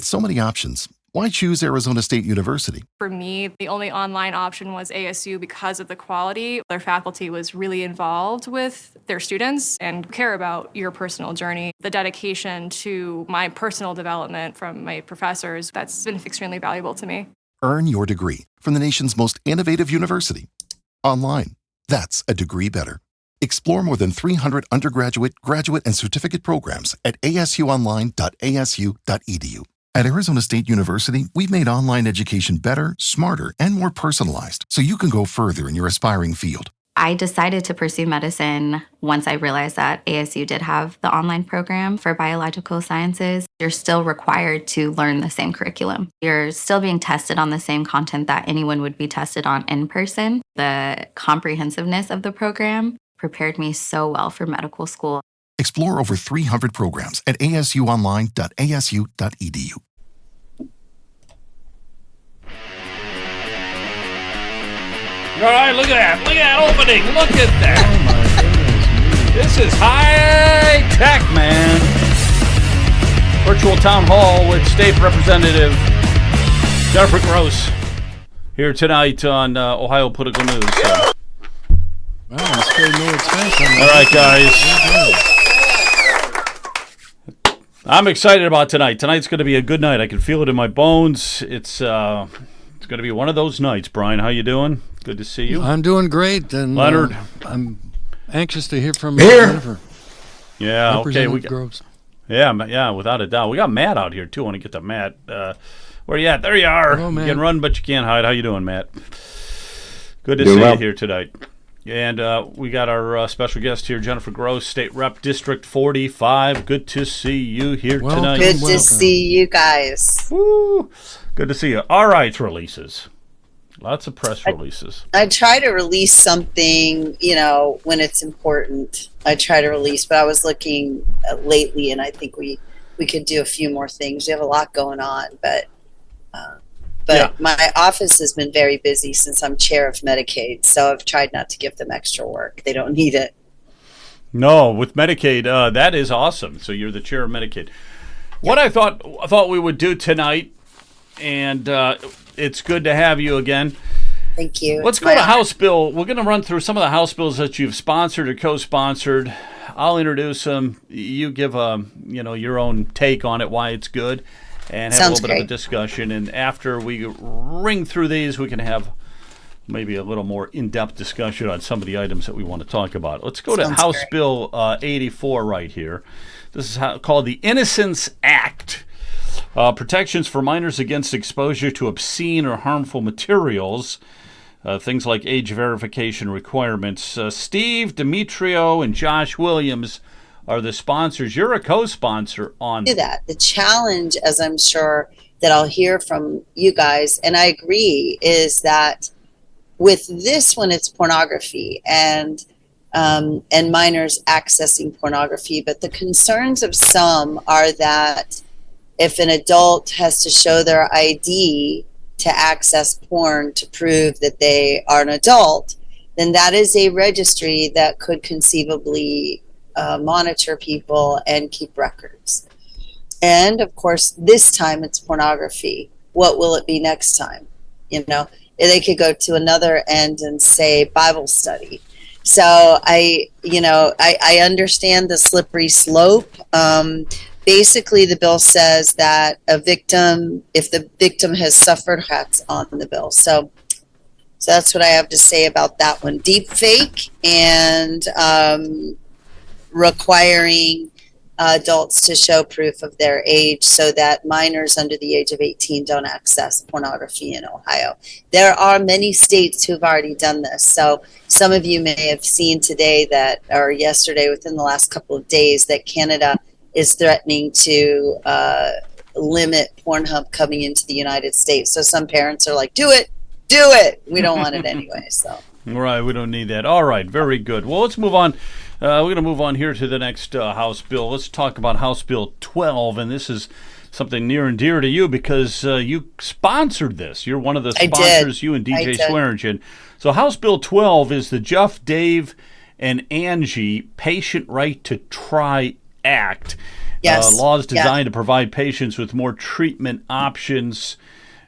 With so many options, why choose Arizona State University? For me, the only online option was ASU because of the quality. Their faculty was really involved with their students and care about your personal journey. The dedication to my personal development from my professors, that's been extremely valuable to me. Earn your degree from the nation's most innovative university. Online. That's a degree better. Explore more than 300 undergraduate, graduate, and certificate programs at asuonline.asu.edu. At Arizona State University, we've made online education better, smarter, and more personalized so you can go further in your aspiring field. I decided to pursue medicine once I realized that ASU did have the online program for biological sciences. You're still required to learn the same curriculum. You're still being tested on the same content that anyone would be tested on in person. The comprehensiveness of the program prepared me so well for medical school. Explore over 300 programs at asuonline.asu.edu. All right, look at that. Look at that opening. Look at that. Oh, my goodness. This is high tech, man. Virtual town hall with State Representative Jennifer Gross here tonight on Ohio Political News. So. Wow, I'm spared no expense on that. All right, guys. I'm excited about tonight. Tonight's going to be a good night. I can feel it in my bones. It's going to be one of those nights. Brian, how you doing? Good to see you. I'm doing great, and Leonard, I'm anxious to hear from Jennifer. Yeah, okay. Groves. Yeah, without a doubt. We got Matt out here too. I want to get to Matt. Where you at? There you are. Hello, you can run, but you can't hide. How you doing, Matt? Good to Doing see well. you here tonight. And we got our special guest here, Jennifer Gross, State Rep, District 45. Good to see you here tonight. Good to see you guys. Woo. Good to see you. All right, releases. Lots of press releases. I try to release something, when it's important. I try to release, but I was looking lately, and I think we could do a few more things. We have a lot going on, but Yeah. my office has been very busy since I'm chair of Medicaid, so I've tried not to give them extra work. They don't need it. No, with Medicaid, that is awesome. So you're the chair of Medicaid. What I thought we would do tonight, and it's good to have you again. Thank you. Let's go to House Bill. We're going to run through some of the House bills that you've sponsored or co-sponsored. I'll introduce them. You give your own take on it, why it's good, and have a little bit of a discussion. And after we ring through these, we can have maybe a little more in-depth discussion on some of the items that we want to talk about. Let's go to House Bill 84 right here. This is called the Innocence Act. Protections for minors against exposure to obscene or harmful materials. Things like age verification requirements. Steve Demetrio and Josh Williams are the sponsors. You're a co-sponsor on that. The challenge, as I'm sure that I'll hear from you guys, and I agree, is that with this one, it's pornography and minors accessing pornography. But the concerns of some are that if an adult has to show their ID to access porn to prove that they are an adult, then that is a registry that could conceivably monitor people and keep records. And of course, this time it's pornography. What will it be next time? They could go to another end and say Bible study. So I understand the slippery slope. Basically, the bill says that if the victim has suffered, that's on the bill. So that's what I have to say about that one. Deep fake and requiring adults to show proof of their age so that minors under the age of 18 don't access pornography in Ohio. There are many states who've already done this. So some of you may have seen today or yesterday within the last couple of days, that Canada is threatening to limit Pornhub coming into the United States. So some parents are like, do it. We don't want it anyway. So. Right, we don't need that. All right, very good. Well, let's move on. We're going to move on here to the next House bill. Let's talk about House Bill 12, and this is something near and dear to you because you sponsored this. You're one of the sponsors, you and DJ Swearingen. So House Bill 12 is the Jeff, Dave, and Angie Patient Right to Try Act. Yes. Laws designed to provide patients with more treatment options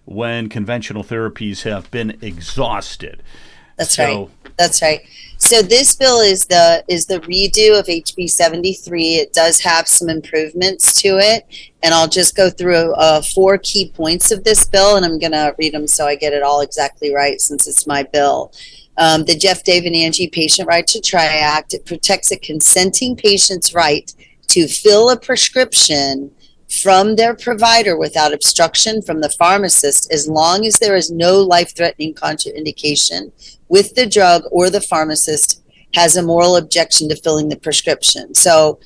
when conventional therapies have been exhausted. That's right. That's right. So this bill is the redo of HB 73. It does have some improvements to it, and I'll just go through 4 key points of this bill, and I'm going to read them so I get it all exactly right since it's my bill. The Jeff, Dave, and Angie Patient Right to Try Act, it protects a consenting patient's right to fill a prescription from their provider without obstruction from the pharmacist, as long as there is no life-threatening contraindication with the drug or the pharmacist has a moral objection to filling the prescription. So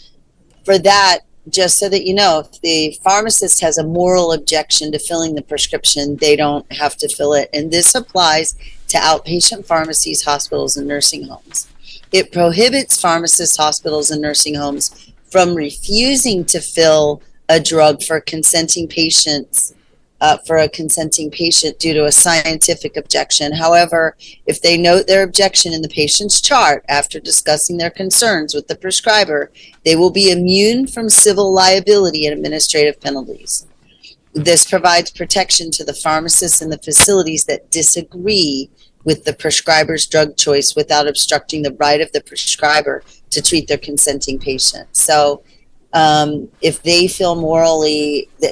for that, just so that you know, if the pharmacist has a moral objection to filling the prescription, they don't have to fill it. And this applies to outpatient pharmacies, hospitals, and nursing homes. It prohibits pharmacists, hospitals, and nursing homes from refusing to fill a drug for consenting patients due to a scientific objection. However, if they note their objection in the patient's chart after discussing their concerns with the prescriber, they will be immune from civil liability and administrative penalties. This provides protection to the pharmacists and the facilities that disagree with the prescriber's drug choice without obstructing the right of the prescriber to treat their consenting patient. So if they if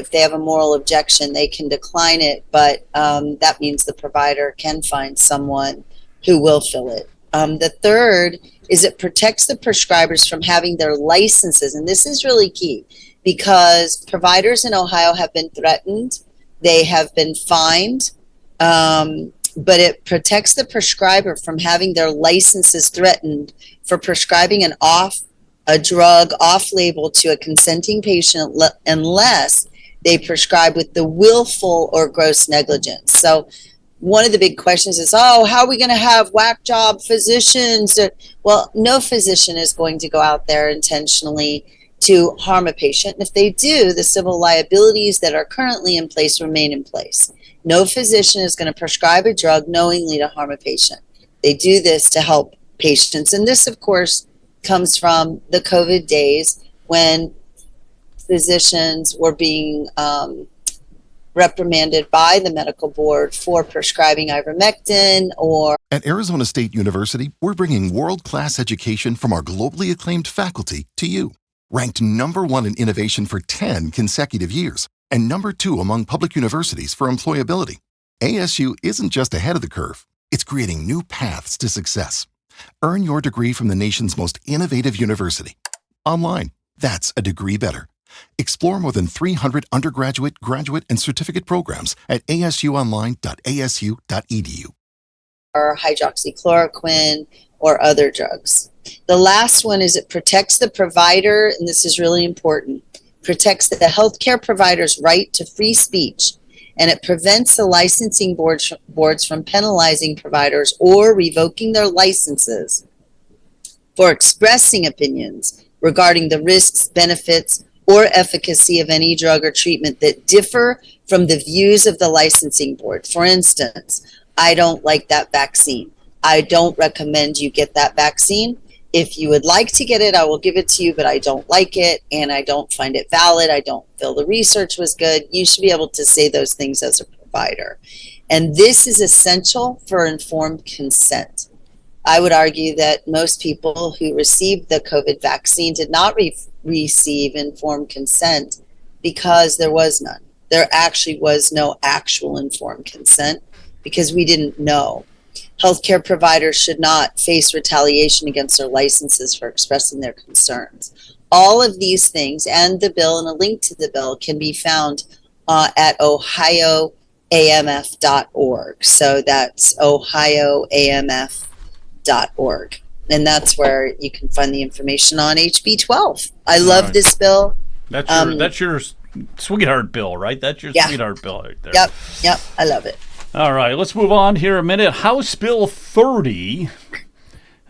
they have a moral objection, they can decline it, but that means the provider can find someone who will fill it. The third is it protects the prescribers from having their licenses, and this is really key because providers in Ohio have been threatened, they have been fined, but it protects the prescriber from having their licenses threatened for prescribing a drug off-label to a consenting patient unless they prescribe with the willful or gross negligence. So one of the big questions is, how are we going to have whack job physicians? Well, no physician is going to go out there intentionally to harm a patient. And if they do, the civil liabilities that are currently in place remain in place. No physician is going to prescribe a drug knowingly to harm a patient. They do this to help patients. And this, of course, comes from the COVID days when physicians were being reprimanded by the medical board for prescribing ivermectin or... At Arizona State University, we're bringing world-class education from our globally acclaimed faculty to you. Ranked #1 in innovation for 10 consecutive years and #2 among public universities for employability. ASU isn't just ahead of the curve, it's creating new paths to success. Earn your degree from the nation's most innovative university. Online, that's a degree better. Explore more than 300 undergraduate, graduate, and certificate programs at asuonline.asu.edu. Or hydroxychloroquine or other drugs. The last one is it protects the provider, and this is really important, protects the healthcare provider's right to free speech, and it prevents the licensing boards from penalizing providers or revoking their licenses for expressing opinions regarding the risks, benefits, or efficacy of any drug or treatment that differ from the views of the licensing board. For instance, I don't like that vaccine. I don't recommend you get that vaccine. If you would like to get it, I will give it to you, but I don't like it and I don't find it valid. I don't feel the research was good. You should be able to say those things as a provider. And this is essential for informed consent. I would argue that most people who received the COVID vaccine did not receive informed consent because there was none. There actually was no actual informed consent because we didn't know. Healthcare providers should not face retaliation against their licenses for expressing their concerns. All of these things and the bill and a link to the bill can be found at ohioamf.org. So that's ohioamf.org. And that's where you can find the information on HB 12. I love this bill. That's your sweetheart bill, right? That's your sweetheart bill right there. Yep. I love it. All right, let's move on here a minute. House Bill 30.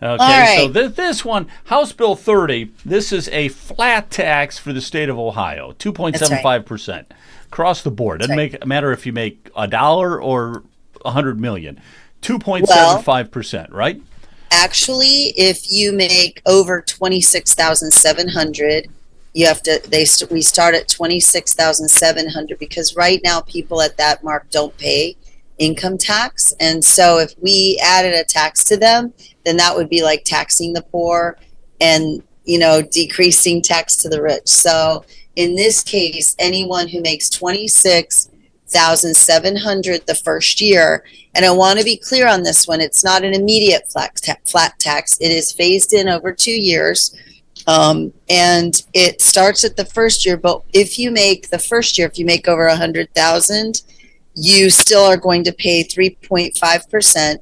Okay, right. So this one, House Bill 30, this is a flat tax for the state of Ohio, 2.75% across the board. Doesn't matter if you make $1 or $100 million. 2.75%, right? Actually, if you make over $26,700, we start at 26,700 because right now people at that mark don't pay income tax. And so if we added a tax to them, then that would be like taxing the poor and, decreasing tax to the rich. So in this case, anyone who makes 26,700 the first year, and I want to be clear on this one, it's not an immediate flat tax. It is phased in over 2 years. And it starts at the first year, but if you make over 100,000, you still are going to pay 3.5%.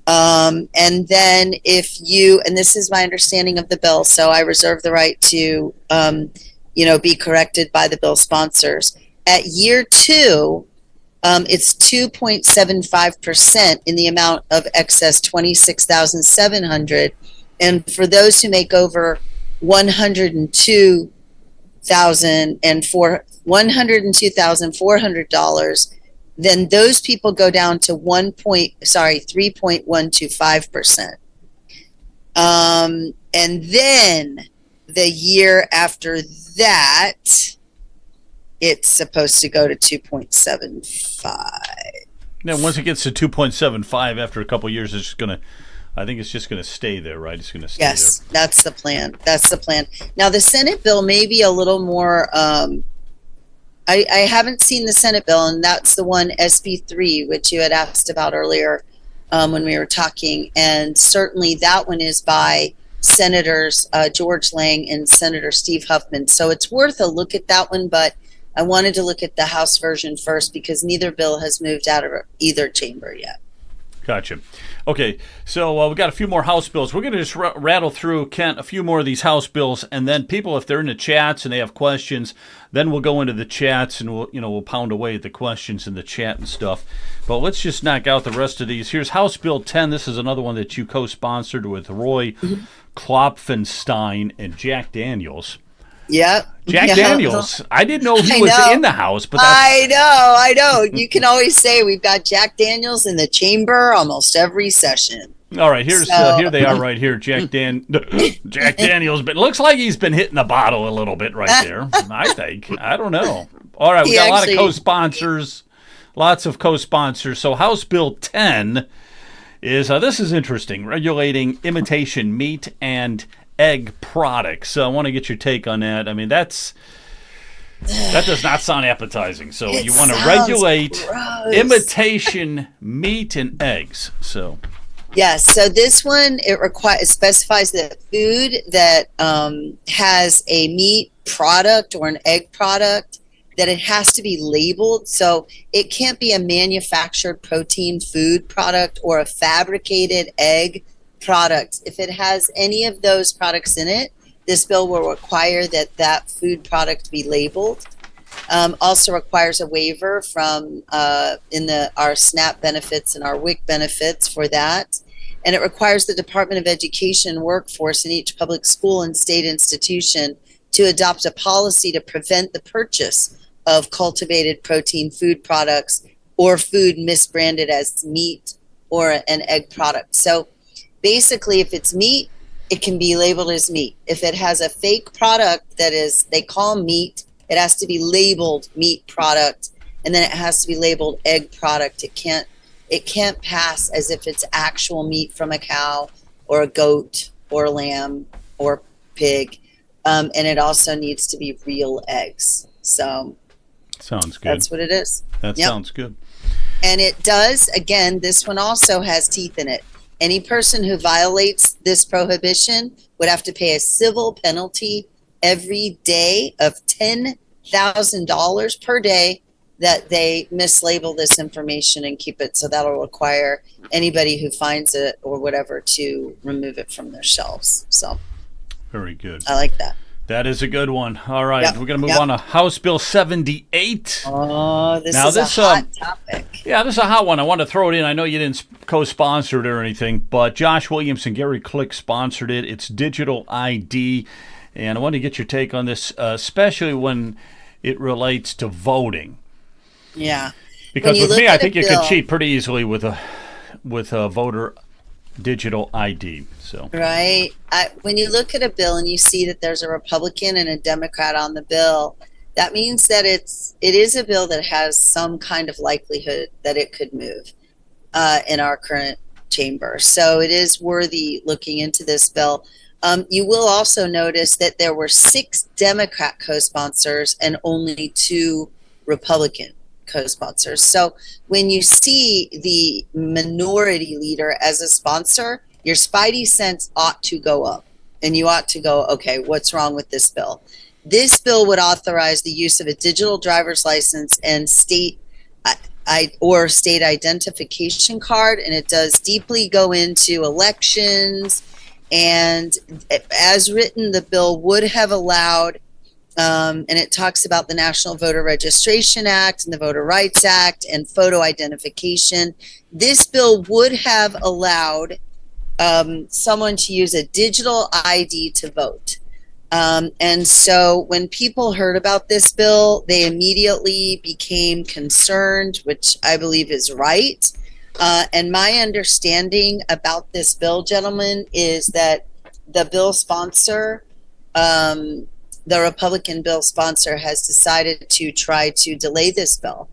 And then and this is my understanding of the bill, so I reserve the right to, be corrected by the bill sponsors. At year 2, it's 2.75% in the amount of excess 26,700. And for those who make over $102,400, then those people go down to 3.125%. And then the year after that, it's supposed to go to 2.75. Now, once it gets to 2.75 after a couple of years, I think it's just going to stay there, right? It's going to stay there. Yes, that's the plan. Now, the Senate bill may be a little more, I haven't seen the Senate bill, and that's the one, SB 3, which you had asked about earlier when we were talking. And certainly that one is by Senators George Lang and Senator Steve Huffman. So it's worth a look at that one, but I wanted to look at the House version first because neither bill has moved out of either chamber yet. Gotcha. Okay, so we've got a few more House bills. We're going to just rattle through, Kent, a few more of these House bills, and then people, if they're in the chats and they have questions, then we'll go into the chats and we'll pound away at the questions in the chat and stuff. But let's just knock out the rest of these. Here's House Bill 10. This is another one that you co-sponsored with Roy Klopfenstein and Jack Daniels. Yep. Jack Daniels. I didn't know he was in the House, but I know. You can always say we've got Jack Daniels in the chamber almost every session. All right, here they are right here. Jack Daniels, but it looks like he's been hitting the bottle a little bit right there, I think. I don't know. All right, we got a lot of co-sponsors, lots of co-sponsors. So House Bill 10 is, this is interesting, regulating imitation meat and egg products. So I want to get your take on that. I mean, that does not sound appetizing. So you want to regulate imitation meat and eggs. So yes. So this one, it specifies that food that has a meat product or an egg product, that it has to be labeled. So it can't be a manufactured protein food product or a fabricated egg product. If it has any of those products in it, this bill will require that food product be labeled. Also requires a waiver from our SNAP benefits and our WIC benefits for that. And it requires the Department of Education workforce in each public school and state institution to adopt a policy to prevent the purchase of cultivated protein food products or food misbranded as meat or an egg product. So basically, if it's meat, it can be labeled as meat. If it has a fake product they call meat, it has to be labeled meat product, and then it has to be labeled egg product. It can't pass as if it's actual meat from a cow or a goat or a lamb or pig. And it also needs to be real eggs. So sounds good. That's what it is. That sounds good. And it does, again, this one also has teeth in it. Any person who violates this prohibition would have to pay a civil penalty every day of $10,000 per day that they mislabel this information and keep it. So that'll require anybody who finds it or whatever to remove it from their shelves. So very good. I like that. That is a good one. All right, we're going to move on to House Bill 78. Oh, this is a hot topic. Yeah, this is a hot one. I want to throw it in. I know you didn't co-sponsor it or anything, but Josh Williams and Gary Click sponsored it. It's digital ID, and I want to get your take on this, especially when it relates to voting. Yeah. Because with me, I think you could cheat pretty easily with a voter digital ID. So right. When you look at a bill and you see that there's a Republican and a Democrat on the bill, that means that it is a bill that has some kind of likelihood that it could move in our current chamber. So it is worthy looking into this bill. You will also notice that there were 6 Democrat co-sponsors and only 2 Republican co-sponsors. So when you see the minority leader as a sponsor, your spidey sense ought to go up, and you ought to go, okay, what's wrong with this bill? This bill would authorize the use of a digital driver's license and state identification card, and it does deeply go into elections. And as written, the bill would have allowed, and it talks about the National Voter Registration Act and the Voter Rights Act and photo identification. This bill would have allowed someone to use a digital ID to vote. And so when people heard about this bill, they immediately became concerned, which I believe is right. And my understanding about this bill, gentlemen, is that the bill sponsor, the Republican bill sponsor, has decided to try to delay this bill,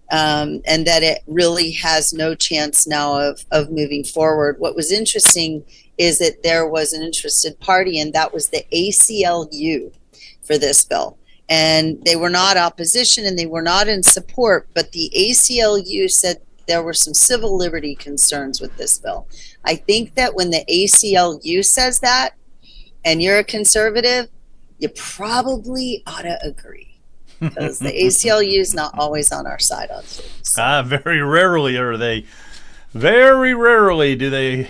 and that it really has no chance now of moving forward. What was interesting is that there was an interested party, and that was the ACLU for this bill. And they were not opposition and they were not in support, but the ACLU said there were some civil liberty concerns with this bill. I think that when the ACLU says that, and you're a conservative, you probably ought to agree, because the ACLU is not always on our side on things. Very rarely are they. Very rarely do they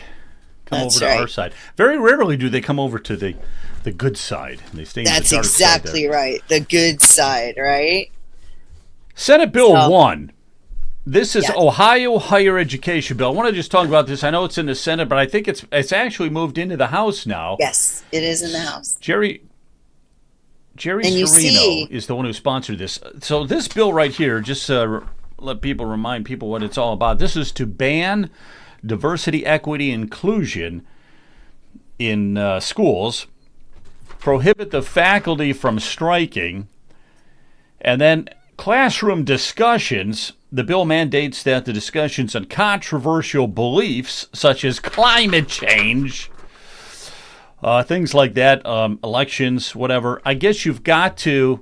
come That's over to our side. Very rarely do they come over to the good side. They stay in That's the dark exactly side right. The good side, right? Senate Bill 1. This is Yeah. Ohio Higher Education Bill. I want to just talk about this. I know it's in the Senate, but I think it's actually moved into the House now. Yes, it is in the House. Jerry Serino is the one who sponsored this. So this bill right here, just remind people what it's all about. This is to ban diversity, equity, inclusion in schools, prohibit the faculty from striking, and then classroom discussions. The bill mandates that the discussions on controversial beliefs, such as climate change, things like that, elections, whatever, I guess you've got to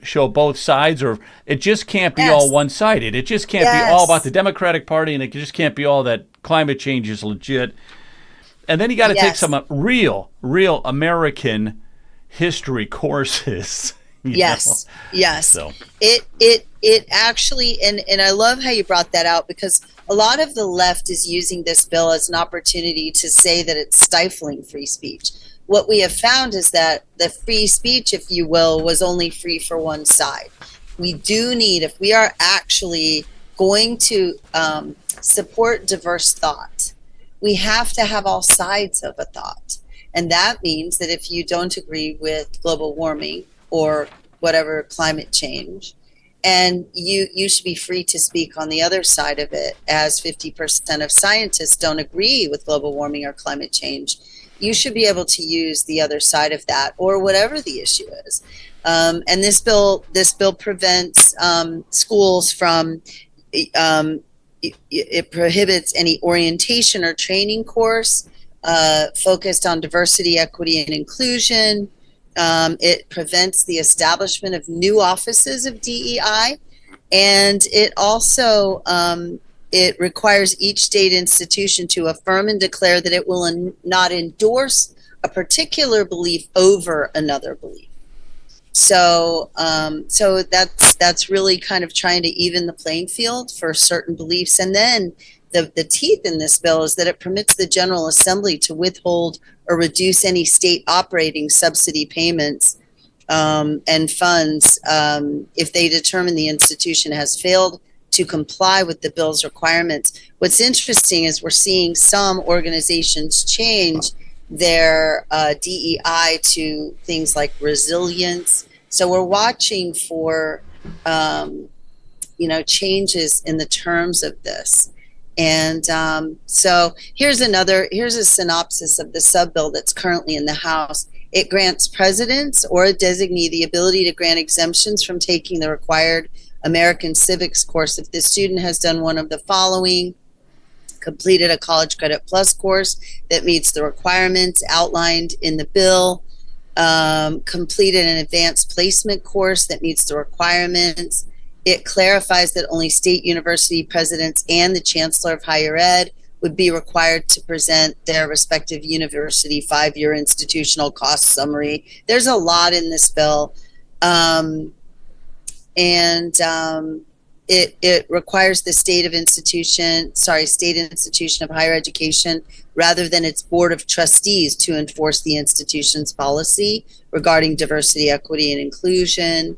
show both sides, or it just can't be all one-sided. It just can't be all about the Democratic Party, and it just can't be all that climate change is legit. And then you got to take some real American history courses. Yes. So It actually, and I love how you brought that out, because a lot of the left is using this bill as an opportunity to say that it's stifling free speech. What we have found is that the free speech, if you will, was only free for one side. We do need, if we are actually going to support diverse thought, we have to have all sides of a thought. And that means that if you don't agree with global warming or whatever climate change, and you should be free to speak on the other side of it, as 50% of scientists don't agree with global warming or climate change. You should be able to use the other side of that, or whatever the issue is. And this bill prevents schools from, it prohibits any orientation or training course focused on diversity, equity, and inclusion. It prevents the establishment of new offices of DEI, and it also it requires each state institution to affirm and declare that it will not endorse a particular belief over another belief. So, so that's really kind of trying to even the playing field for certain beliefs. And then the teeth in this bill is that it permits the General Assembly to withhold or reduce any state operating subsidy payments and funds if they determine the institution has failed to comply with the bill's requirements. What's interesting is we're seeing some organizations change their DEI to things like resilience. So we're watching for changes in the terms of this. And so here's a synopsis of the sub-bill that's currently in the House. It grants presidents or a designee the ability to grant exemptions from taking the required American civics course if the student has done one of the following: completed a college credit plus course that meets the requirements outlined in the bill, completed an advanced placement course that meets the requirements. It clarifies that only state university presidents and the chancellor of higher ed would be required to present their respective university 5-year institutional cost summary. There's a lot in this bill. It requires the state institution of higher education rather than its board of trustees to enforce the institution's policy regarding diversity, equity, and inclusion.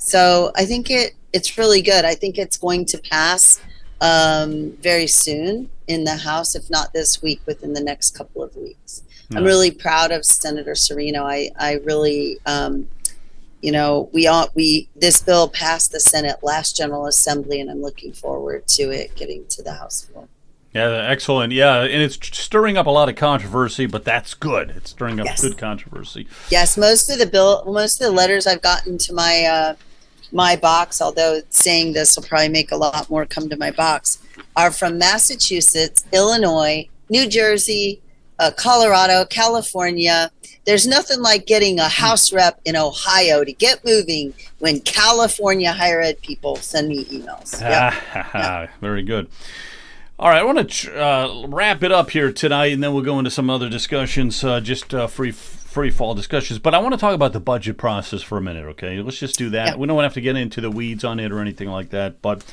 So I think it's really good. I think it's going to pass very soon in the House, if not this week, within the next couple of weeks. I'm really proud of Senator Serino. I really, this bill passed the Senate last General Assembly, and I'm looking forward to it getting to the House floor. Yeah, excellent. Yeah, and it's stirring up a lot of controversy, but that's good. It's stirring up good controversy. Yes, most of the letters I've gotten to my box, although saying this will probably make a lot more come to my box, are from Massachusetts, Illinois, New Jersey, Colorado, California. There's nothing like getting a House rep in Ohio to get moving when California higher ed people send me emails. Yep. Very good. All right, I want to wrap it up here tonight, and then we'll go into some other discussions, just free fall discussions. But I want to talk about the budget process for a minute, okay? Let's just do that. Yep. We don't have to get into the weeds on it or anything like that. But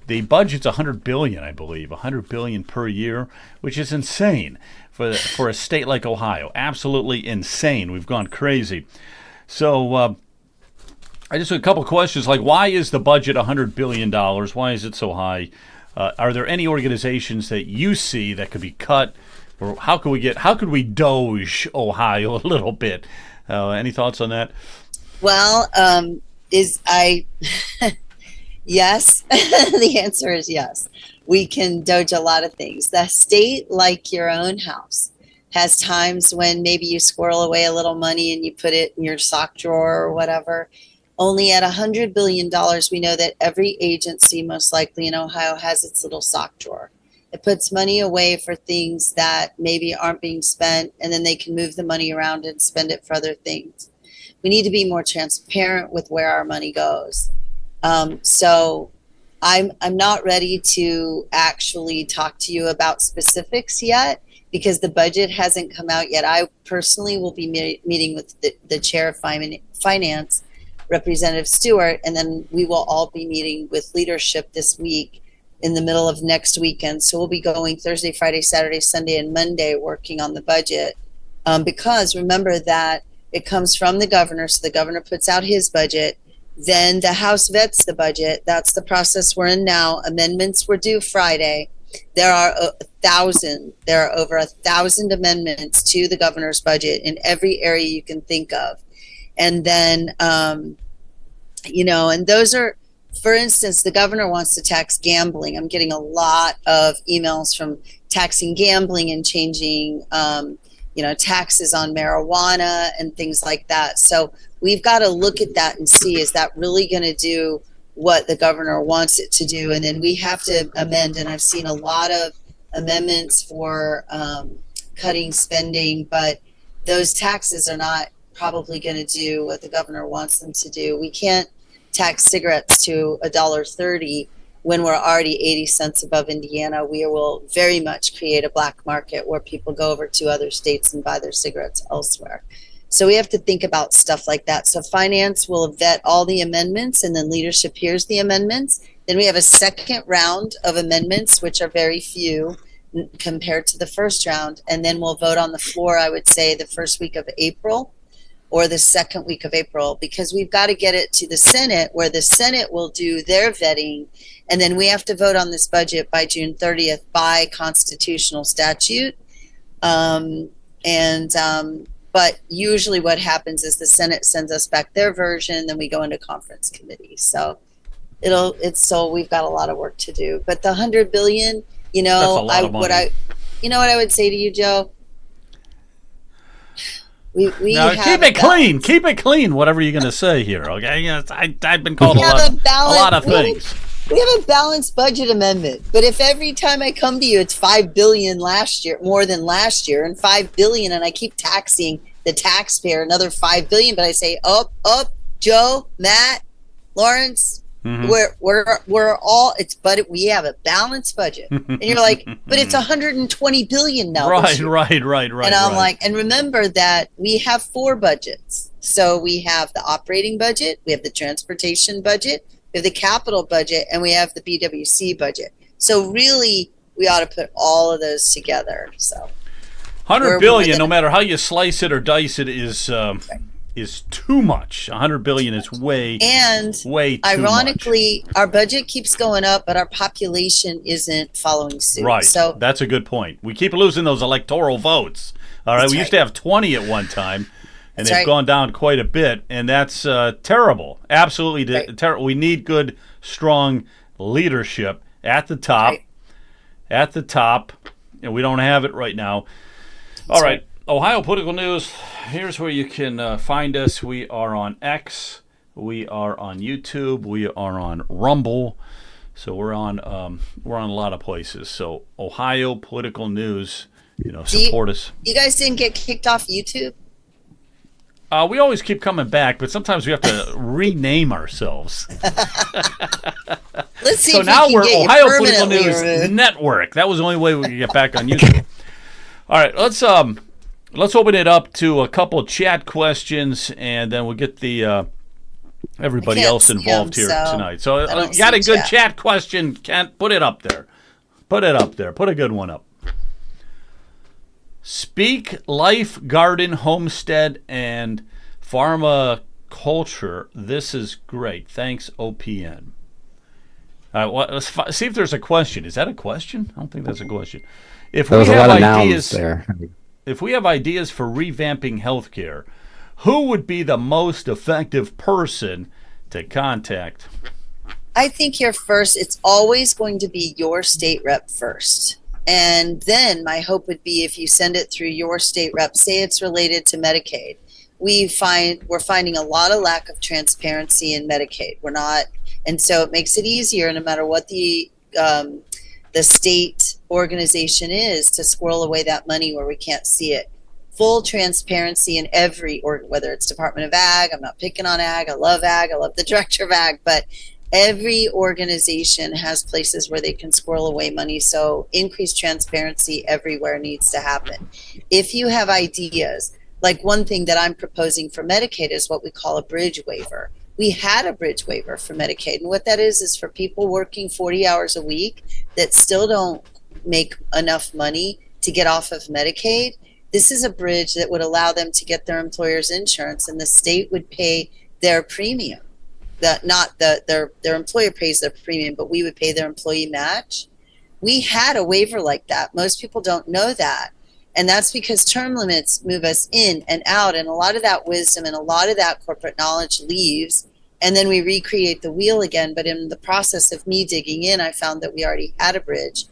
the budget's $100 billion, I believe, $100 billion per year, which is insane for a state like Ohio. Absolutely insane. We've gone crazy. So I just have a couple questions, like why is the budget $100 billion? Why is it so high? Are there any organizations that you see that could be cut, or how could we doge Ohio a little bit? Any thoughts on that? Well, yes. The answer is yes. We can doge a lot of things. The state, like your own house, has times when maybe you squirrel away a little money and you put it in your sock drawer or whatever. Only at $100 billion, we know that every agency, most likely in Ohio, has its little sock drawer. It puts money away for things that maybe aren't being spent, and then they can move the money around and spend it for other things. We need to be more transparent with where our money goes. So I'm not ready to actually talk to you about specifics yet because the budget hasn't come out yet. I personally will be meeting with the chair of finance, Representative Stewart, and then we will all be meeting with leadership this week in the middle of next weekend. So we'll be going Thursday, Friday, Saturday, Sunday, and Monday working on the budget because remember that it comes from the governor. So the governor puts out his budget. Then the House vets the budget. That's the process we're in now. Amendments were due Friday. There are over 1,000 amendments to the governor's budget in every area you can think of. And then, and those are, for instance, the governor wants to tax gambling. I'm getting a lot of emails from taxing gambling and changing, taxes on marijuana and things like that. So we've got to look at that and see, is that really going to do what the governor wants it to do? And then we have to amend. And I've seen a lot of amendments for cutting spending, but those taxes are not probably going to do what the governor wants them to do. We can't tax cigarettes to $1.30 when we're already 80 cents above Indiana. We will very much create a black market where people go over to other states and buy their cigarettes elsewhere. So we have to think about stuff like that. So finance will vet all the amendments, and then leadership hears the amendments. Then we have a second round of amendments, which are very few compared to the first round. And then we'll vote on the floor, I would say, the first week of April or the second week of April, because we've got to get it to the Senate, where the Senate will do their vetting. And then we have to vote on this budget by June 30th by constitutional statute. But usually what happens is the Senate sends us back their version, then we go into conference committee. So it's so we've got a lot of work to do. But the 100 billion, you know, that's a lot of money. You know what I would say to you, Joe? We now, have keep it clean. Keep it clean. Whatever you're going to say here, okay? Yes, I've been called a lot of things. We have a balanced budget amendment, but if every time I come to you, it's $5 billion last year, more than last year, and $5 billion, and I keep taxing the taxpayer another $5 billion, but I say, up, Joe, Matt, Lawrence, we're all but we have a balanced budget, and you're like, but it's 120 billion now. Right. And I'm like, and remember that we have 4 budgets. So we have the operating budget, we have the transportation budget, we have the capital budget, and we have the BWC budget. So really, we ought to put all of those together. So 100 billion, no matter how you slice it or dice it, is too much. 100 billion is way too ironically, much. Our budget keeps going up, but our population isn't following suit. Right. So that's a good point. We keep losing those electoral votes. All right. We used to have 20 at one time. And they've gone down quite a bit, and that's terrible. Absolutely terrible. We need good, strong leadership at the top. Right. At the top, and we don't have it right now. All right, Ohio Political News. Here's where you can find us. We are on X. We are on YouTube. We are on Rumble. So we're on a lot of places. So Ohio Political News. Support us. You guys didn't get kicked off YouTube? We always keep coming back, but sometimes we have to rename ourselves. Let's see. So now we're Ohio Political News Network. That was the only way we could get back on YouTube. All right, let's open it up to a couple chat questions, and then we'll get the everybody else involved here tonight. So you got a good chat question, Kent? Put it up there. Put it up there. Put a good one up. Speak Life Garden Homestead and Pharmaculture. This is great. Thanks, OPN. Let's see if there's a question. Is that a question? I don't think that's a question. If we have ideas there. If we have ideas for revamping healthcare, who would be the most effective person to contact? I think it's always going to be your state rep first. And then my hope would be if you send it through your state rep, say it's related to Medicaid. We're finding a lot of lack of transparency in Medicaid. And so it makes it easier, no matter what the state organization is, to squirrel away that money where we can't see it. Full transparency in whether it's Department of Ag. I'm not picking on Ag. I love Ag. I love the Director of Ag, but every organization has places where they can squirrel away money. So increased transparency everywhere needs to happen. If you have ideas, like one thing that I'm proposing for Medicaid is what we call a bridge waiver. We had a bridge waiver for Medicaid. And what that is for people working 40 hours a week that still don't make enough money to get off of Medicaid. This is a bridge that would allow them to get their employer's insurance, and the state would pay their premium. Their employer pays their premium, but we would pay their employee match. We had a waiver like that. Most people don't know that. And that's because term limits move us in and out, and a lot of that wisdom and a lot of that corporate knowledge leaves, and then we recreate the wheel again. But in the process of me digging in, I found that we already had a bridge.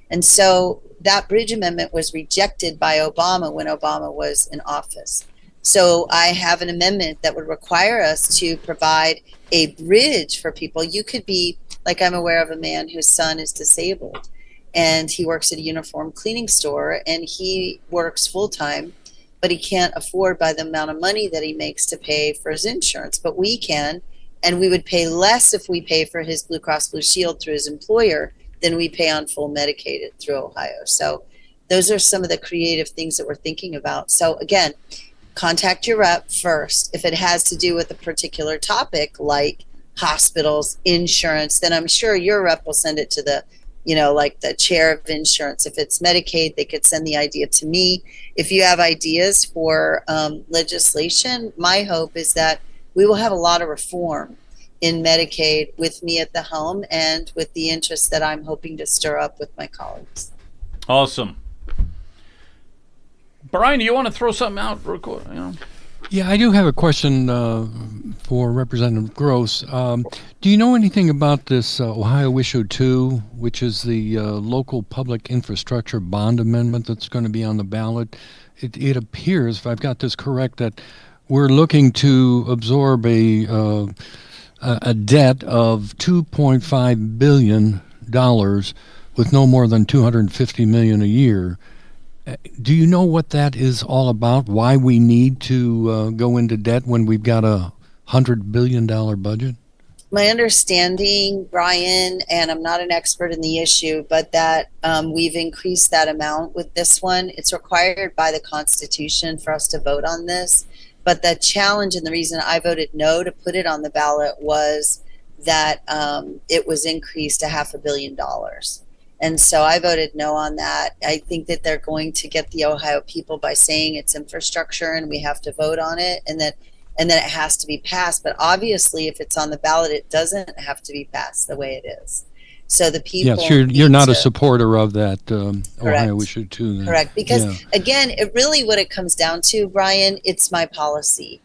And so that bridge amendment was rejected by Obama when Obama was in office. So I have an amendment that would require us to provide a bridge for people. You could be, like, I'm aware of a man whose son is disabled, and he works at a uniform cleaning store, and he works full-time, but he can't afford by the amount of money that he makes to pay for his insurance. But we can, and we would pay less if we pay for his Blue Cross Blue Shield through his employer than we pay on full Medicaid through Ohio. So those are some of the creative things that we're thinking about. So again, contact your rep first. If it has to do with a particular topic like hospitals, insurance, then I'm sure your rep will send it to the, like the chair of insurance. If it's Medicaid, they could send the idea to me. If you have ideas for legislation, my hope is that we will have a lot of reform in Medicaid with me at the helm and with the interest that I'm hoping to stir up with my colleagues. Awesome. Brian, do you want to throw something out real quick? Yeah, I do have a question for Representative Gross. Do you know anything about this Ohio Issue 2, which is the local public infrastructure bond amendment that's going to be on the ballot? It appears, if I've got this correct, that we're looking to absorb a debt of $2.5 billion with no more than $250 million a year. Do you know what that is all about? Why we need to go into debt when we've got a $100 billion budget? My understanding, Brian, and I'm not an expert in the issue, but that we've increased that amount with this one. It's required by the Constitution for us to vote on this. But the challenge and the reason I voted no to put it on the ballot was that it was increased to $500 million. And so I voted no on that. I think that they're going to get the Ohio people by saying it's infrastructure and we have to vote on it, and then it has to be passed. But obviously, if it's on the ballot, it doesn't have to be passed the way it is. So the people. Yes, you're not a supporter of that Ohio Issue 2. Then. Correct. Because again, it really what it comes down to, Brian, it's my policy.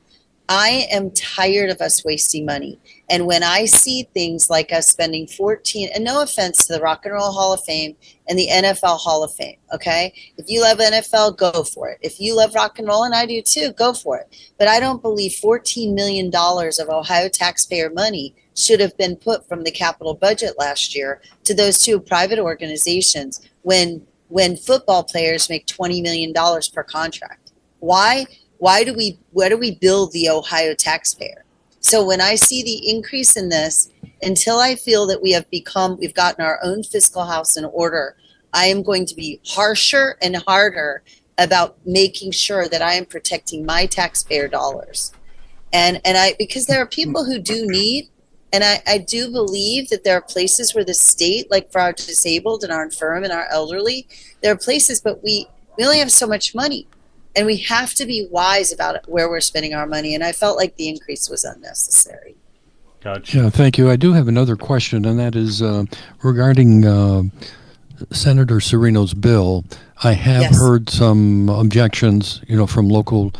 I am tired of us wasting money. And when I see things like us spending 14, and no offense to the Rock and Roll Hall of Fame and the NFL Hall of Fame, okay? If you love NFL, go for it. If you love rock and roll, and I do too, go for it. But I don't believe $14 million of Ohio taxpayer money should have been put from the capital budget last year to those two private organizations when football players make $20 million per contract. Why do we build the Ohio taxpayer? So when I see the increase in this, until I feel that we've gotten our own fiscal house in order, I am going to be harsher and harder about making sure that I am protecting my taxpayer dollars. And because there are people who do need, and I do believe that there are places where the state, like for our disabled and our infirm and our elderly, there are places, but we only have so much money. And we have to be wise about where we're spending our money. And I felt like the increase was unnecessary. Gotcha. Yeah, thank you. I do have another question, and that is regarding Senator Serino's bill. I have heard some objections, from local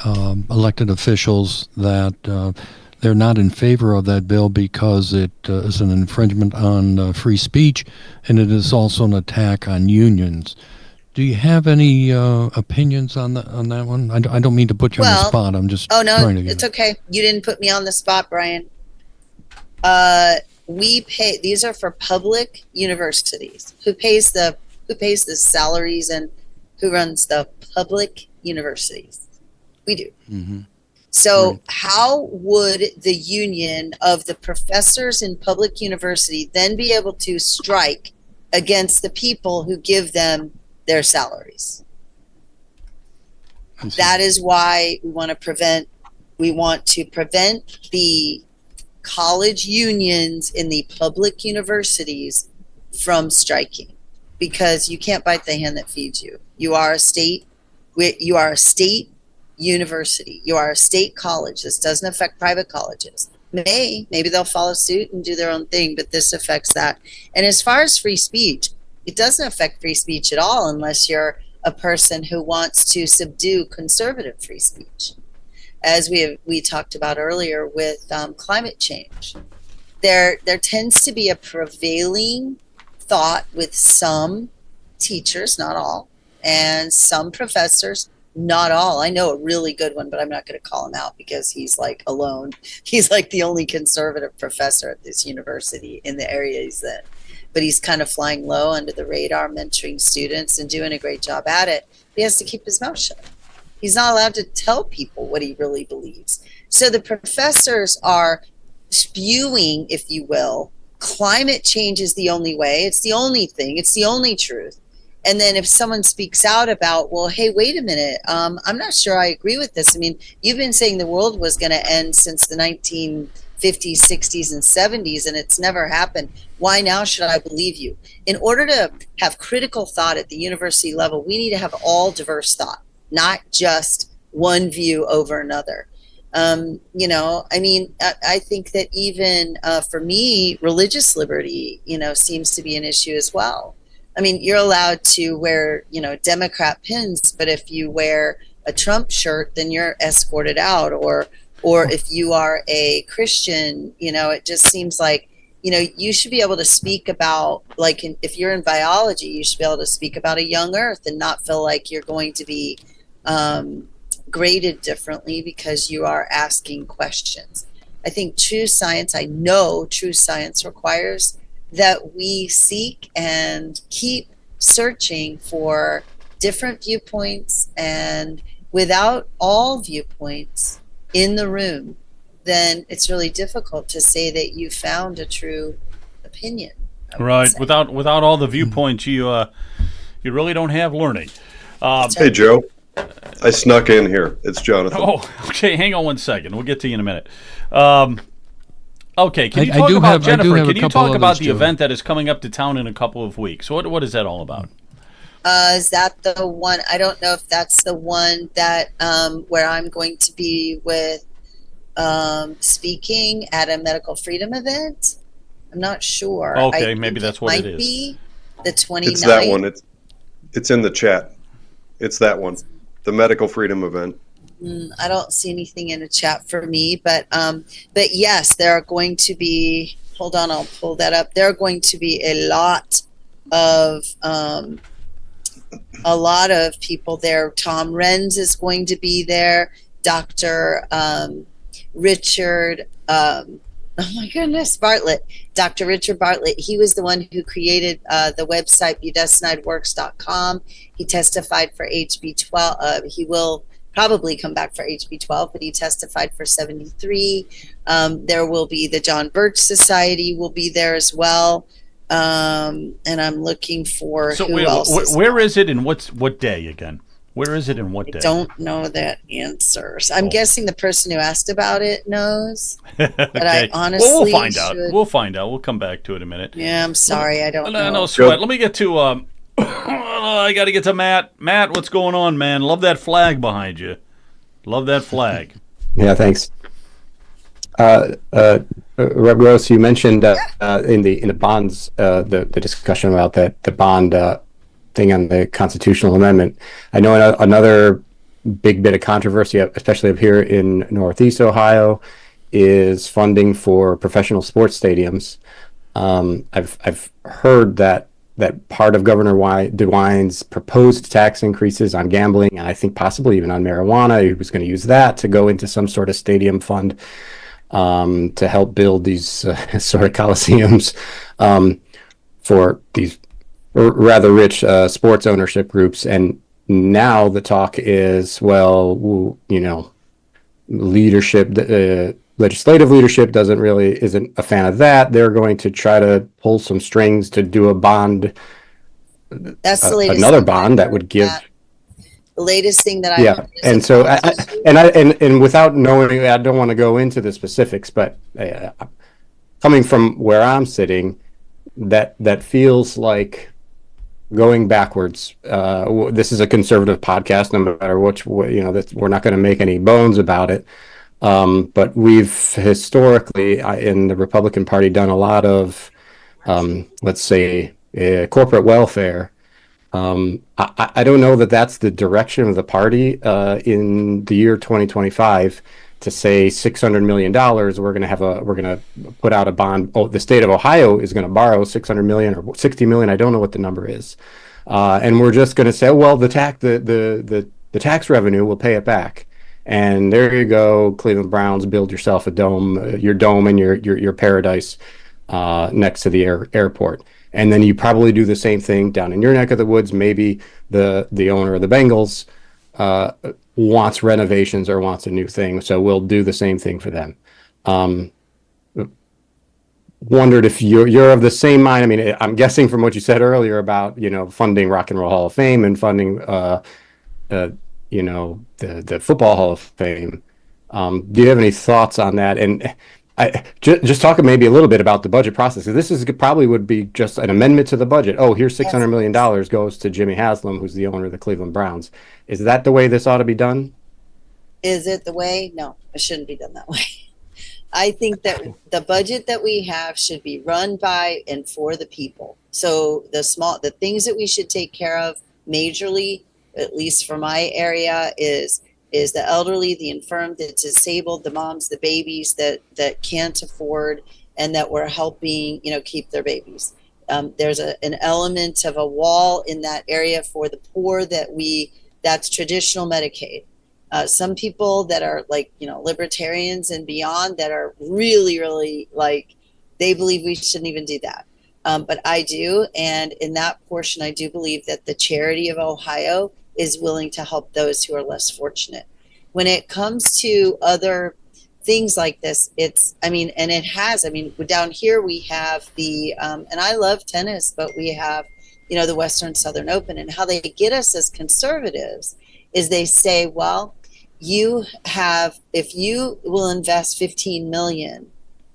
elected officials that they're not in favor of that bill because it is an infringement on free speech, and it is also an attack on unions. Do you have any opinions on that one? I don't mean to put you on the spot. I'm just trying to get it's okay. You didn't put me on the spot, Brian. We pay. These are for public universities. Who pays the salaries and who runs the public universities? We do. Mm-hmm. So how would the union of the professors in public university then be able to strike against the people who give them their salaries? That is why we want to prevent the college unions in the public universities from striking, because you can't bite the hand that feeds you. You are a state university. You are a state college. This doesn't affect private colleges. Maybe they'll follow suit and do their own thing, but this affects that. And as far as free speech, it doesn't affect free speech at all unless you're a person who wants to subdue conservative free speech. As we talked about earlier with climate change, there tends to be a prevailing thought with some teachers, not all, and some professors, not all. I know a really good one, but I'm not going to call him out because he's like alone. He's like the only conservative professor at this university in the area he's in. But he's kind of flying low under the radar, mentoring students and doing a great job at it. He has to keep his mouth shut. He's not allowed to tell people what he really believes. So the professors are spewing, if you will, climate change is the only way. It's the only thing. It's the only truth. And then if someone speaks out about, well, hey, wait a minute, I'm not sure I agree with this. I mean, you've been saying the world was going to end since the 1950s, 60s, and 70s, and it's never happened. Why now should I believe you? In order to have critical thought at the university level, we need to have all diverse thought, not just one view over another. I think that even for me, religious liberty, seems to be an issue as well. I mean, you're allowed to wear, Democrat pins, but if you wear a Trump shirt, then you're escorted out. Or if you are a Christian, it just seems like, you should be able to speak about, like, if you're in biology, you should be able to speak about a young Earth and not feel like you're going to be graded differently because you are asking questions. I think I know true science requires that we seek and keep searching for different viewpoints, and without all viewpoints in the room, then it's really difficult to say that you found a true opinion. Right. Without all the viewpoints, you really don't have learning. Hey, Joe. I snuck in here. It's Jonathan. Oh, okay. Hang on one second. We'll get to you in a minute. Okay. Can you talk about, Jennifer, can you talk about the event that is coming up to town in a couple of weeks? What is that all about? Is that the one? I don't know if that's the one that where I'm going to be with speaking at a medical freedom event. I'm not sure. Okay, maybe that's what it is. Be the 29th. It's that one. It's in the chat. It's that one. The medical freedom event. I don't see anything in the chat for me, but yes, there are going to be. Hold on, I'll pull that up. There are going to be a lot of people there. Tom Renz is going to be there. Dr. Richard. Oh my goodness, Bartlett. Dr. Richard Bartlett. He was the one who created the website budesonideworks.com. He testified for HB 12. He will probably come back for HB 12, but he testified for 73. There will be the John Birch Society will be there as well. And I'm looking for who else. Where is it and what day again? Where is it and what day? I don't know that answers. I'm guessing the person who asked about it knows. But okay. I honestly we'll find out. We'll find out. We'll come back to it in a minute. Yeah, I'm sorry. I don't know. No sweat. Let me get to I got to get to Matt. Matt, what's going on, man? Love that flag behind you. Love that flag. Yeah, thanks. Reb Gross, you mentioned in the bonds, the discussion about the bond thing on the constitutional amendment. I know another big bit of controversy, especially up here in Northeast Ohio, is funding for professional sports stadiums. I've heard that part of Governor DeWine's proposed tax increases on gambling, and I think possibly even on marijuana, he was going to use that to go into some sort of stadium fund to help build these sort of coliseums for these rather rich sports ownership groups. And now the talk is, well, leadership, legislative leadership isn't a fan of that. They're going to try to pull some strings to do a bond. That's the latest. Another bond that would give. The latest thing that I heard. And so, and without knowing, I don't want to go into the specifics, but coming from where I'm sitting, that feels like going backwards. This is a conservative podcast, no matter which way, that we're not going to make any bones about it. But we've historically in the Republican Party done a lot of, let's say, corporate welfare. I don't know that that's the direction of the party in the year 2025 to say $600 million. We're going to put out a bond. Oh, the state of Ohio is going to borrow $600 million or $60 million. I don't know what the number is. And we're just going to say, well, the tax revenue will pay it back. And there you go, Cleveland Browns, build yourself a dome, your dome and your paradise next to the airport. And then you probably do the same thing down in your neck of the woods. Maybe the owner of the Bengals wants renovations or wants a new thing, so we'll do the same thing for them. Wondered if you're of the same mind. I mean, I'm guessing from what you said earlier about funding Rock and Roll Hall of Fame and funding the Football Hall of Fame. Do you have any thoughts on that? And just talk maybe a little bit about the budget process. This probably would be just an amendment to the budget. Oh, here's $600 million goes to Jimmy Haslam, who's the owner of the Cleveland Browns. Is that the way this ought to be done? Is it the way? No, it shouldn't be done that way. I think that the budget that we have should be run by and for the people. So the things that we should take care of majorly, at least for my area, is the elderly, the infirm, the disabled, the moms, the babies that can't afford, and that we're helping, keep their babies. There's an element of a wall in that area for the poor that's traditional Medicaid. Some people that are like, libertarians and beyond, that are really, really like, they believe we shouldn't even do that. But I do. And in that portion, I do believe that the charity of Ohio is willing to help those who are less fortunate. When it comes to other things like this, down here we have and I love tennis, but we have, the Western Southern Open, and how they get us as conservatives is they say, well, if you will invest 15 million,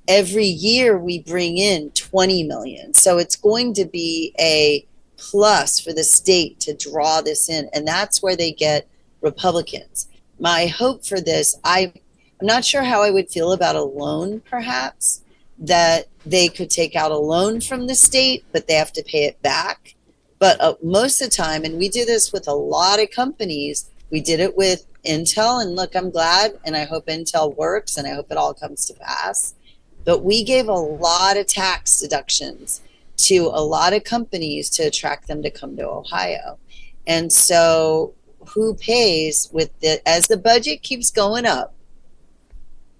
every year we bring in 20 million. So it's going to be a plus for the state to draw this in. And that's where they get Republicans. My hope for this, I'm not sure how I would feel about a loan, perhaps, that they could take out a loan from the state, but they have to pay it back. But most of the time, and we do this with a lot of companies, we did it with Intel, and look, I'm glad, and I hope Intel works, and I hope it all comes to pass. But we gave a lot of tax deductions to a lot of companies to attract them to come to Ohio. And so who pays as the budget keeps going up,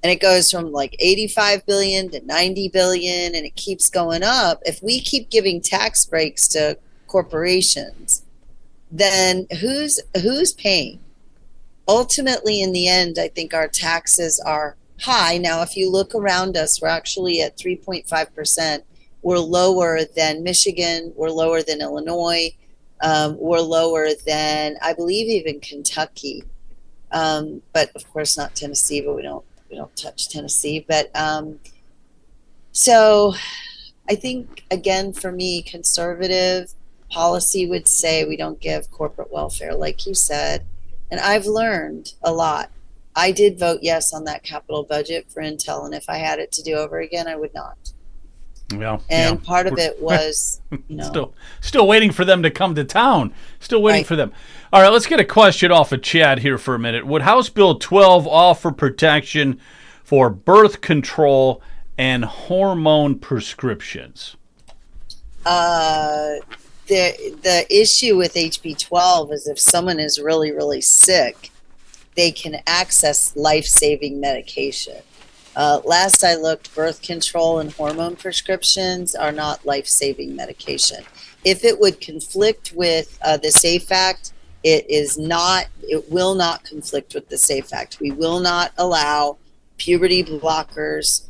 and it goes from like 85 billion to 90 billion, and it keeps going up. If we keep giving tax breaks to corporations, then who's paying? Ultimately, in the end, I think our taxes are high. Now, if you look around us, we're actually at 3.5%. We're lower than Michigan. We're lower than Illinois. We're lower than, I believe, even Kentucky. But of course not Tennessee, but we don't touch Tennessee. But so I think, again, for me, conservative policy would say we don't give corporate welfare, like you said. And I've learned a lot. I did vote yes on that capital budget for Intel, and if I had it to do over again, I would not. Yeah, and part of it was, still waiting for them to come to town. Still waiting for them. All right, let's get a question off of chat here for a minute. Would House Bill 12 offer protection for birth control and hormone prescriptions? The issue with HB 12 is if someone is really, really sick, they can access life-saving medication. Last I looked, birth control and hormone prescriptions are not life-saving medication. If it would conflict with the SAFE Act, it will not conflict with the SAFE Act. We will not allow puberty blockers.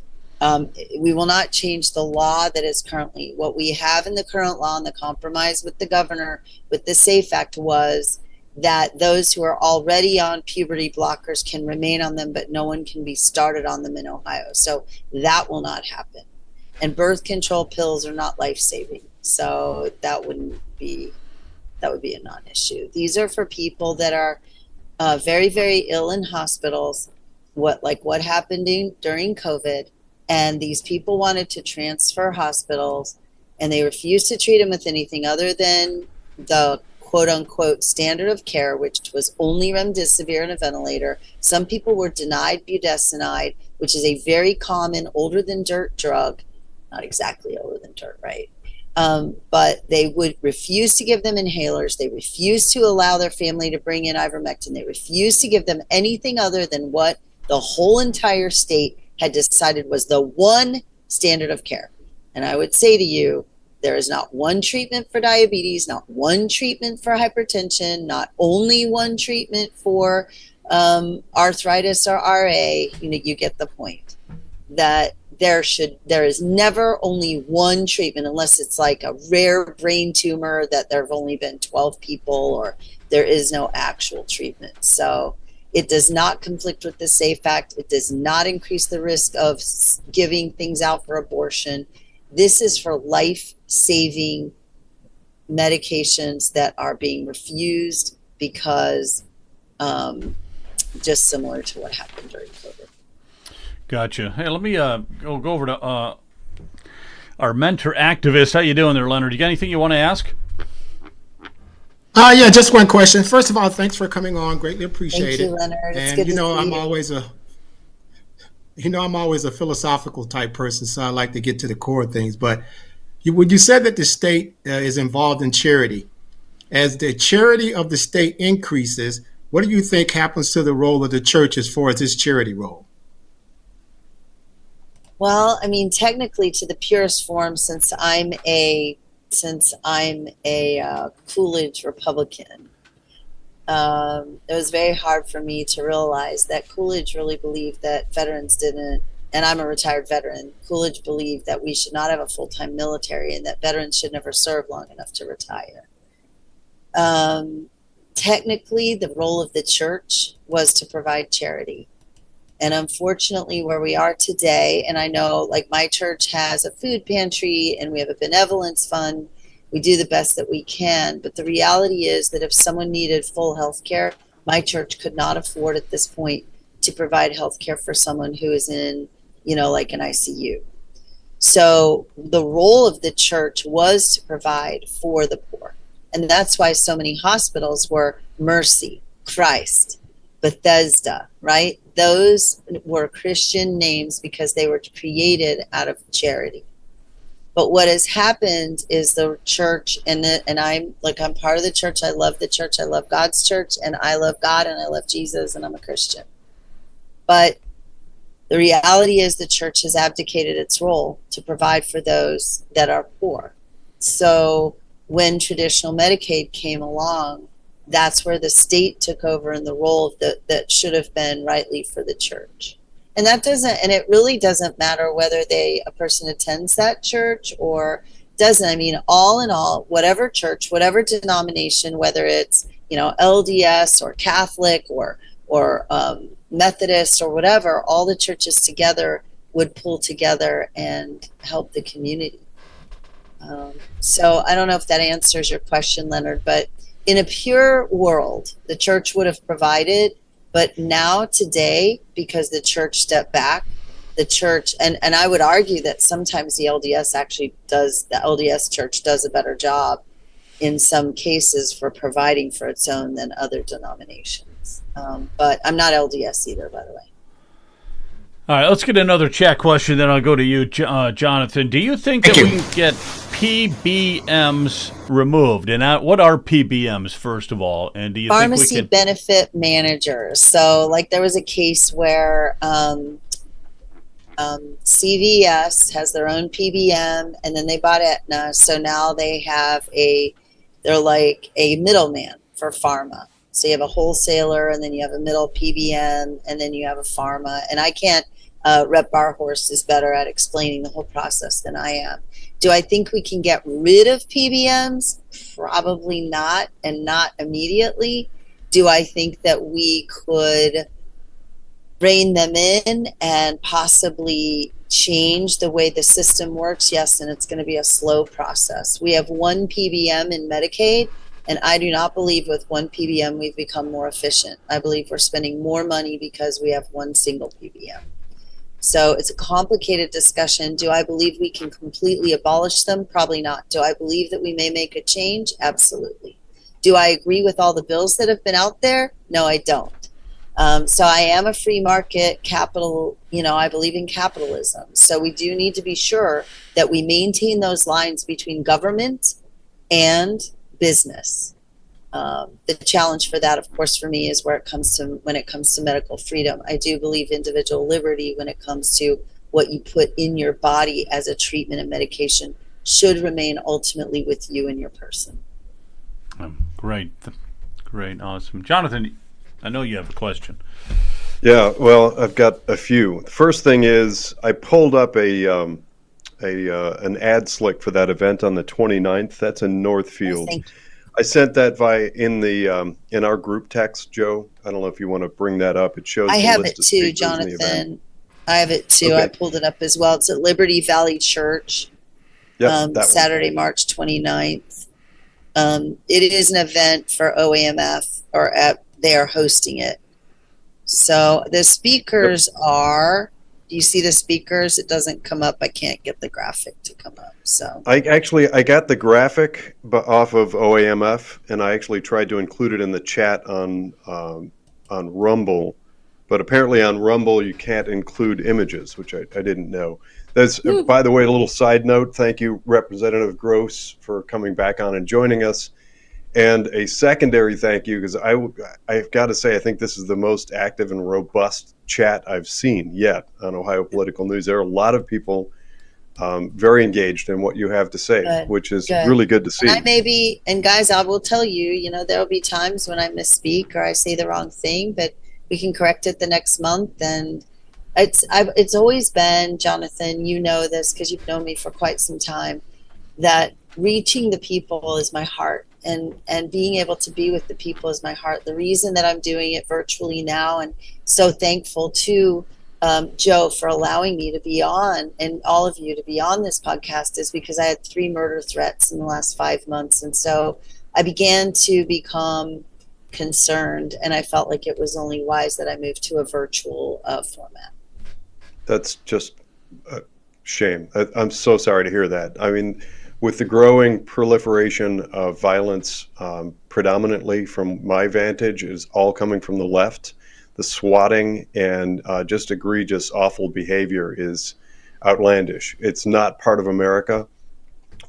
We will not change the law that is currently. What we have in the current law and the compromise with the governor with the SAFE Act was that those who are already on puberty blockers can remain on them, but no one can be started on them in Ohio. So that will not happen. And birth control pills are not life-saving. So that would be a non-issue. These are for people that are very, very ill in hospitals, what happened during COVID. And these people wanted to transfer hospitals, and they refused to treat them with anything other than the quote-unquote standard of care, which was only remdesivir and a ventilator. Some people were denied budesonide, which is a very common older-than-dirt drug. Not exactly older than dirt, right? But they would refuse to give them inhalers. They refused to allow their family to bring in ivermectin. They refused to give them anything other than what the whole entire state had decided was the one standard of care. And I would say to you, there is not one treatment for diabetes, not one treatment for hypertension, not only one treatment for arthritis or RA. You get the point. That there is never only one treatment, unless it's like a rare brain tumor that there have only been 12 people, or there is no actual treatment. So it does not conflict with the SAFE Act. It does not increase the risk of giving things out for abortion. This is for life-saving medications that are being refused because just similar to what happened during COVID. Gotcha. Hey, let me go over to our mentor activist. How you doing there, Leonard? You got anything you want to ask? Yeah, just one question. First of all, thanks for coming on. Greatly appreciate Thank you, it. Leonard. It's And good you to know, see I'm you. always a I'm always a philosophical type person, so I like to get to the core of things. But when you said that the state is involved in charity, as the charity of the state increases, what do you think happens to the role of the church as far as its charity role? Well, I mean, technically, to the purest form, since I'm a Coolidge Republican, it was very hard for me to realize that Coolidge really believed that veterans didn't, and I'm a retired veteran. Coolidge believed that we should not have a full-time military and that veterans should never serve long enough to retire. Um, Technically, the role of the church was to provide charity. And unfortunately, where we are today, and I know like my church has a food pantry and we have a benevolence fund, we do the best that we can. But the reality is that if someone needed full health care, my church could not afford at this point to provide health care for someone who is in, like an ICU. So the role of the church was to provide for the poor. And that's why so many hospitals were Mercy, Christ, Bethesda, right? Those were Christian names because they were created out of charity. But what has happened is the church, and I'm part of the church. I love the church. I love God's church, and I love God, and I love Jesus, and I'm a Christian. But the reality is the church has abdicated its role to provide for those that are poor. So when traditional Medicaid came along, that's where the state took over in the role that should have been rightly for the church. And it really doesn't matter whether a person attends that church or doesn't. I mean, all in all, whatever church, whatever denomination, whether it's, LDS or Catholic or Methodist or whatever, all the churches together would pull together and help the community. So I don't know if that answers your question, Leonard, but in a pure world, the church would have provided, but now today, because the church stepped back, the church, and I would argue that sometimes the LDS church does a better job in some cases for providing for its own than other denominations. But I'm not LDS either, by the way. All right, let's get another chat question, then I'll go to you, Jonathan. Do you think that we can get PBMs removed? And what are PBMs, first of all? And do you Pharmacy think we can... benefit managers. So, like, there was a case where CVS has their own PBM, and then they bought Aetna. So now they're like a middleman for pharma. So you have a wholesaler, and then you have a middle PBM, and then you have a pharma. And I can't. Rep Barhorst is better at explaining the whole process than I am. Do I think we can get rid of PBMs? Probably not, and not immediately. Do I think that we could rein them in and possibly change the way the system works? Yes, and it's going to be a slow process. We have one PBM in Medicaid, and I do not believe with one PBM we've become more efficient. I believe we're spending more money because we have one single PBM. So it's a complicated discussion. Do I believe we can completely abolish them? Probably not. Do I believe that we may make a change? Absolutely. Do I agree with all the bills that have been out there? No, I don't. So I am a free market capital, I believe in capitalism. So we do need to be sure that we maintain those lines between government and business. The challenge for that, of course, for me is when it comes to medical freedom. I do believe individual liberty when it comes to what you put in your body as a treatment and medication should remain ultimately with you and your person. Great, awesome. Jonathan, I know you have a question. Yeah, well, I've got a few. The first thing is I pulled up an ad slick for that event on the 29th. That's in Northfield. I sent that in our group text, Joe. I don't know if you want to bring that up. It shows. I have it too, Jonathan. I have it too. Okay. I pulled it up as well. It's at Liberty Valley Church. Yep, Saturday, March 29th. It is an event for OAMF, they are hosting it. So the speakers are you see the speakers? It doesn't come up. I can't get the graphic to come up. So I got the graphic off of OAMF, and I actually tried to include it in the chat on Rumble, but apparently on Rumble you can't include images, which I didn't know. That's by the way, a little side note. Thank you, Representative Gross, for coming back on and joining us. And a secondary thank you, because I've got to say, I think this is the most active and robust chat I've seen yet on Ohio Political News. There are a lot of people very engaged in what you have to say, which is really good to see. And guys, I will tell you, there'll be times when I misspeak or I say the wrong thing, but we can correct it the next month. And it's always been, Jonathan, you know this because you've known me for quite some time, that reaching the people is my heart. And being able to be with the people is my heart. The reason that I'm doing it virtually now, and so thankful to Joe for allowing me to be on, and all of you to be on this podcast, is because I had 3 murder threats in the last 5 months. And so I began to become concerned, and I felt like it was only wise that I moved to a virtual format. That's just a shame. I'm so sorry to hear that. I mean, with the growing proliferation of violence, predominantly from my vantage, is all coming from the left. The swatting and just egregious, awful behavior is outlandish. It's not part of America.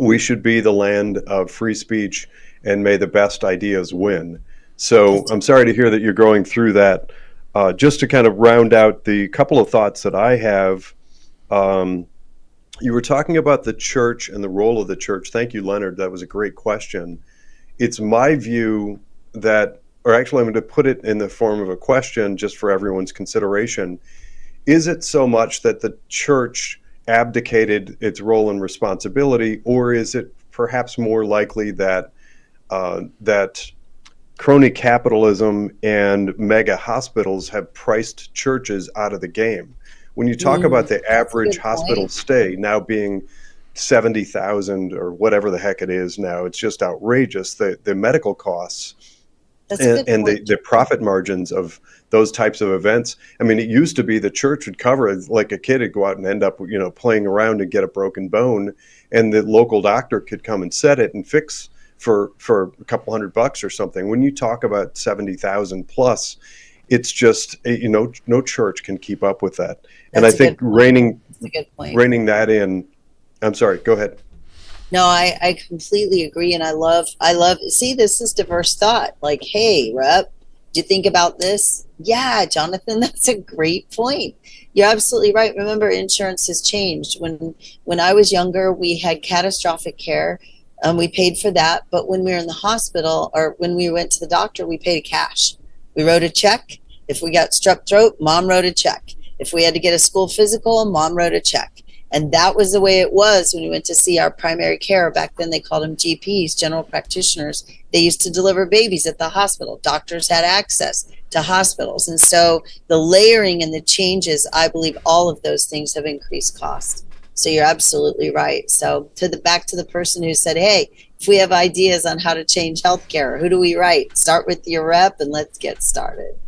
We should be the land of free speech, and may the best ideas win. So I'm sorry to hear that you're going through that. Just to kind of round out the couple of thoughts that I have, you were talking about the church and the role of the church. Thank you, Leonard. That was a great question. It's my view that, or actually I'm going to put it in the form of a question just for everyone's consideration. Is it so much that the church abdicated its role and responsibility, or is it perhaps more likely that that crony capitalism and mega hospitals have priced churches out of the game? When you talk about the average hospital stay now being 70,000 or whatever the heck it is now, it's just outrageous. The medical costs and the profit margins of those types of events. I mean, it used to be the church would cover it, like a kid would go out and end up, playing around and get a broken bone, and the local doctor could come and set it and fix for a couple $100 or something. When you talk about 70,000 plus, it's just, no church can keep up with that. And I think reining that in. I'm sorry, go ahead. No, I completely agree. And I love, see, this is diverse thought. Like, hey, Rep, do you think about this? Yeah, Jonathan, that's a great point. You're absolutely right. Remember, insurance has changed. When I was younger, we had catastrophic care. We paid for that. But when we were in the hospital or when we went to the doctor, we paid cash. We wrote a check. If we got strep throat, mom wrote a check. If we had to get a school physical, mom wrote a check. And that was the way it was when we went to see our primary care. Back then they called them GPs, general practitioners. They used to deliver babies at the hospital. Doctors had access to hospitals. And so the layering and the changes, I believe all of those things have increased cost. So you're absolutely right. So back to the person who said, hey, if we have ideas on how to change healthcare, who do we write? Start with your rep and let's get started.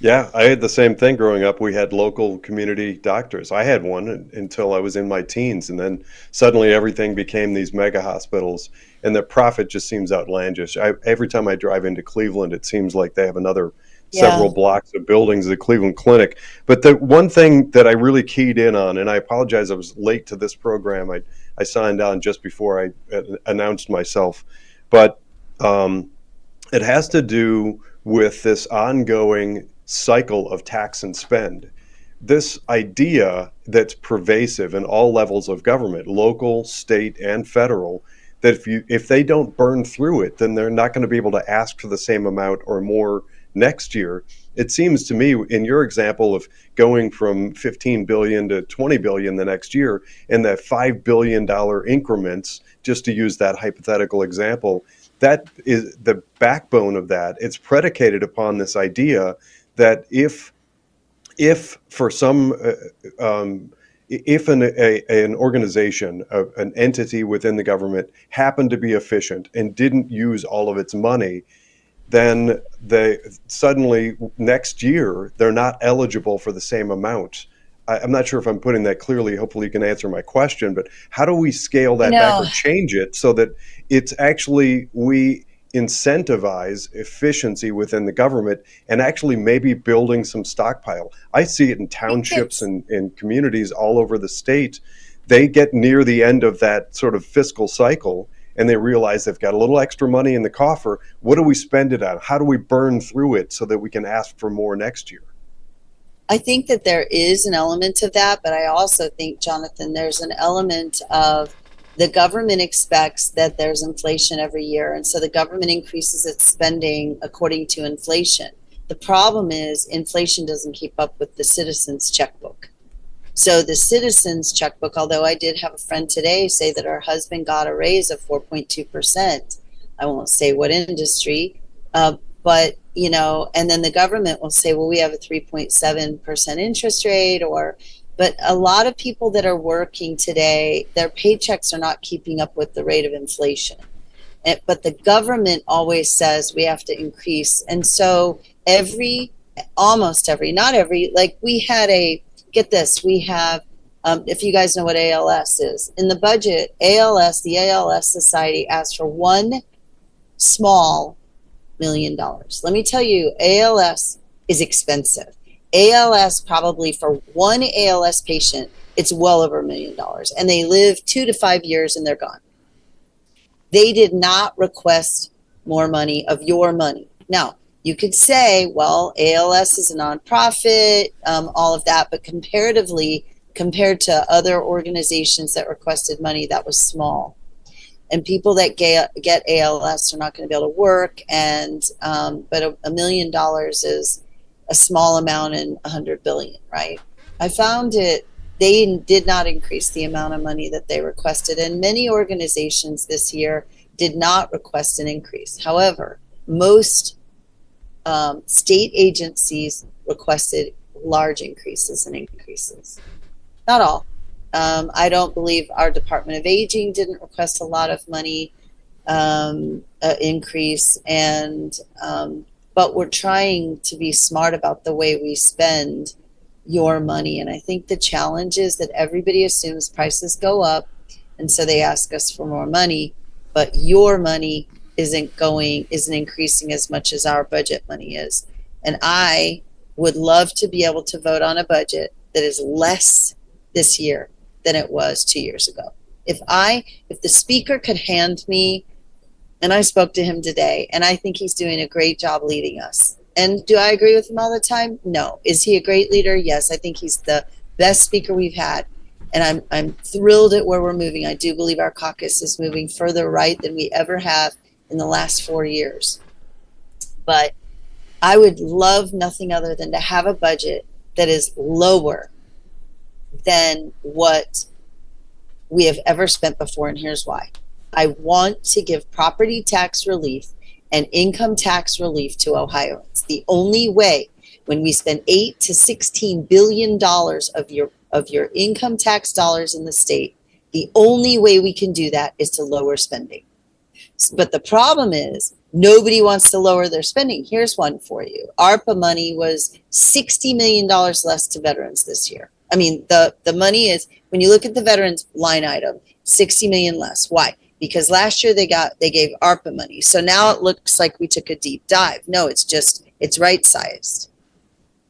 Yeah, I had the same thing growing up. We had local community doctors. I had one until I was in my teens, and then suddenly everything became these mega hospitals, and the profit just seems outlandish. Every time I drive into Cleveland, it seems like they have another several blocks of buildings at the Cleveland Clinic. But the one thing that I really keyed in on, and I apologize, I was late to this program. I signed on just before I announced myself, but it has to do with this ongoing cycle of tax and spend. This idea that's pervasive in all levels of government, local, state, and federal, that if they don't burn through it, then they're not going to be able to ask for the same amount or more next year. It seems to me, in your example of going from 15 billion to 20 billion the next year, and that $5 billion increments, just to use that hypothetical example, that is the backbone of that. It's predicated upon this idea that if for some if an organization, an entity within the government happened to be efficient and didn't use all of its money, then they suddenly next year they're not eligible for the same amount. I'm not sure if I'm putting that clearly. Hopefully you can answer my question, but how do we scale that back or change it so that it's actually, we incentivize efficiency within the government and actually maybe building some stockpile? I see it in townships and in communities all over the state. They get near the end of that sort of fiscal cycle and they realize they've got a little extra money in the coffer. What do we spend it on? How do we burn through it so that we can ask for more next year? I think that there is an element of that, but I also think, Jonathan, there's an element of the government expects that there's inflation every year, and so the government increases its spending according to inflation. The problem is inflation doesn't keep up with the citizens' checkbook. So the citizens' checkbook, although I did have a friend today say that her husband got a raise of 4.2%, I won't say what industry, but, you know, and then the government will say, well, we have a 3.7% interest rate, but a lot of people that are working today, their paychecks are not keeping up with the rate of inflation. But the government always says we have to increase. And so almost every, not every, like we had get this, we have, if you guys know what ALS is, in the budget, the ALS Society asked for $1 small million. Let me tell you, ALS is expensive. ALS, probably for one ALS patient, it's well over $1 million, and they live 2 to 5 years and they're gone. They did not request more money of your money. Now, you could say, well, ALS is a nonprofit, all of that, but comparatively, compared to other organizations that requested money, that was small. And people that get ALS are not going to be able to work, and but $1 million is a small amount in 100 billion, right? I found they did not increase the amount of money that they requested, and many organizations this year did not request an increase. However, most state agencies requested large increases and increases. Not all. I don't believe our Department of Aging didn't request a lot of money increase, but we're trying to be smart about the way we spend your money. And I think the challenge is that everybody assumes prices go up, and so they ask us for more money, but your money isn't increasing as much as our budget money is. And I would love to be able to vote on a budget that is less this year than it was 2 years ago. If the speaker could hand me, and I spoke to him today, and I think he's doing a great job leading us. And do I agree with him all the time? No. Is he a great leader? Yes. I think he's the best speaker we've had. And I'm thrilled at where we're moving. I do believe our caucus is moving further right than we ever have in the last 4 years. But I would love nothing other than to have a budget that is lower than what we have ever spent before, and here's why. I want to give property tax relief and income tax relief to Ohioans. The only way, when we spend $8 to $16 billion of your income tax dollars in the state, the only way we can do that is to lower spending. But the problem is nobody wants to lower their spending. Here's one for you. ARPA money was $60 million less to veterans this year. I mean, the money is, when you look at the veterans line item, 60 million less. Why? Because last year they gave ARPA money. So now it looks like we took a deep dive. No, it's right sized.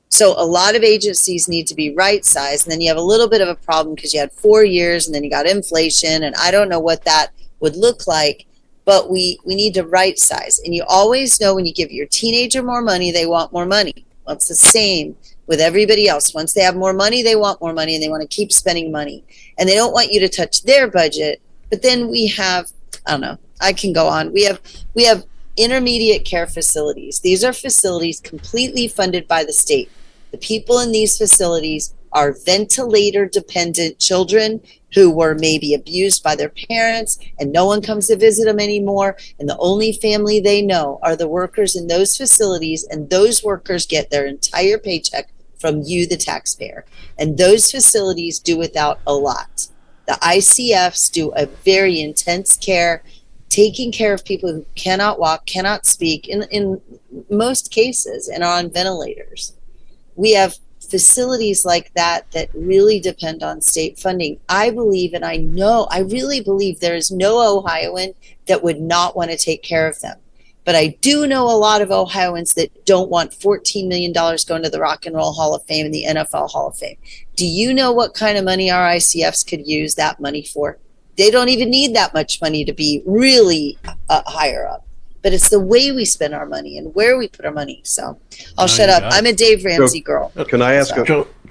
So a lot of agencies need to be right sized. And then you have a little bit of a problem because you had 4 years and then you got inflation, and I don't know what that would look like, but we need to right size. And you always know when you give your teenager more money, they want more money. Well, it's the same with everybody else. Once they have more money, they want more money, and they want to keep spending money. And they don't want you to touch their budget. But then we have, I don't know, I can go on. We have intermediate care facilities. These are facilities completely funded by the state. The people in these facilities are ventilator dependent children who were maybe abused by their parents, and no one comes to visit them anymore. And the only family they know are the workers in those facilities, and those workers get their entire paycheck from you, the taxpayer. And those facilities do without a lot. The ICFs do a very intense care, taking care of people who cannot walk, cannot speak, in most cases, and are on ventilators. We have facilities like that really depend on state funding. I believe, and I really believe there is no Ohioan that would not want to take care of them. But I do know a lot of Ohioans that don't want $14 million going to the Rock and Roll Hall of Fame and the NFL Hall of Fame. Do you know what kind of money our ICFs could use that money for? They don't even need that much money to be really higher up. But it's the way we spend our money and where we put our money. So I'll shut up. I'm a Dave Ramsey girl. Can I ask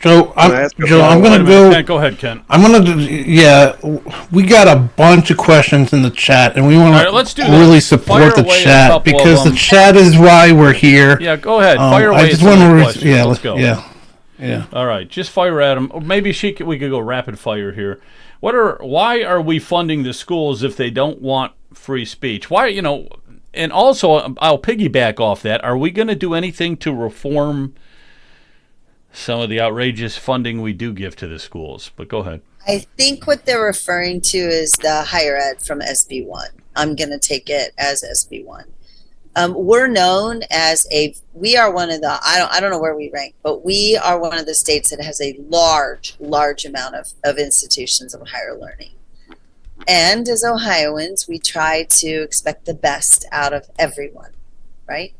Joe, I'm going to go. Go ahead, Ken. I'm going to, we got a bunch of questions in the chat, and we want to really support the chat because the chat is why we're here. Yeah, go ahead. Fire away. I just want to, let's go. Yeah. All right, just fire at them. Or maybe we could go rapid fire here. Why are we funding the schools if they don't want free speech? Why, and also, I'll piggyback off that. Are we going to do anything to reform some of the outrageous funding we do give to the schools? But go ahead. I think what they're referring to is the higher ed from SB1. I'm going to take it as SB1. We're known as we are one of the, I don't know where we rank, but we are one of the states that has a large amount of institutions of higher learning. And as Ohioans, we try to expect the best out of everyone, right?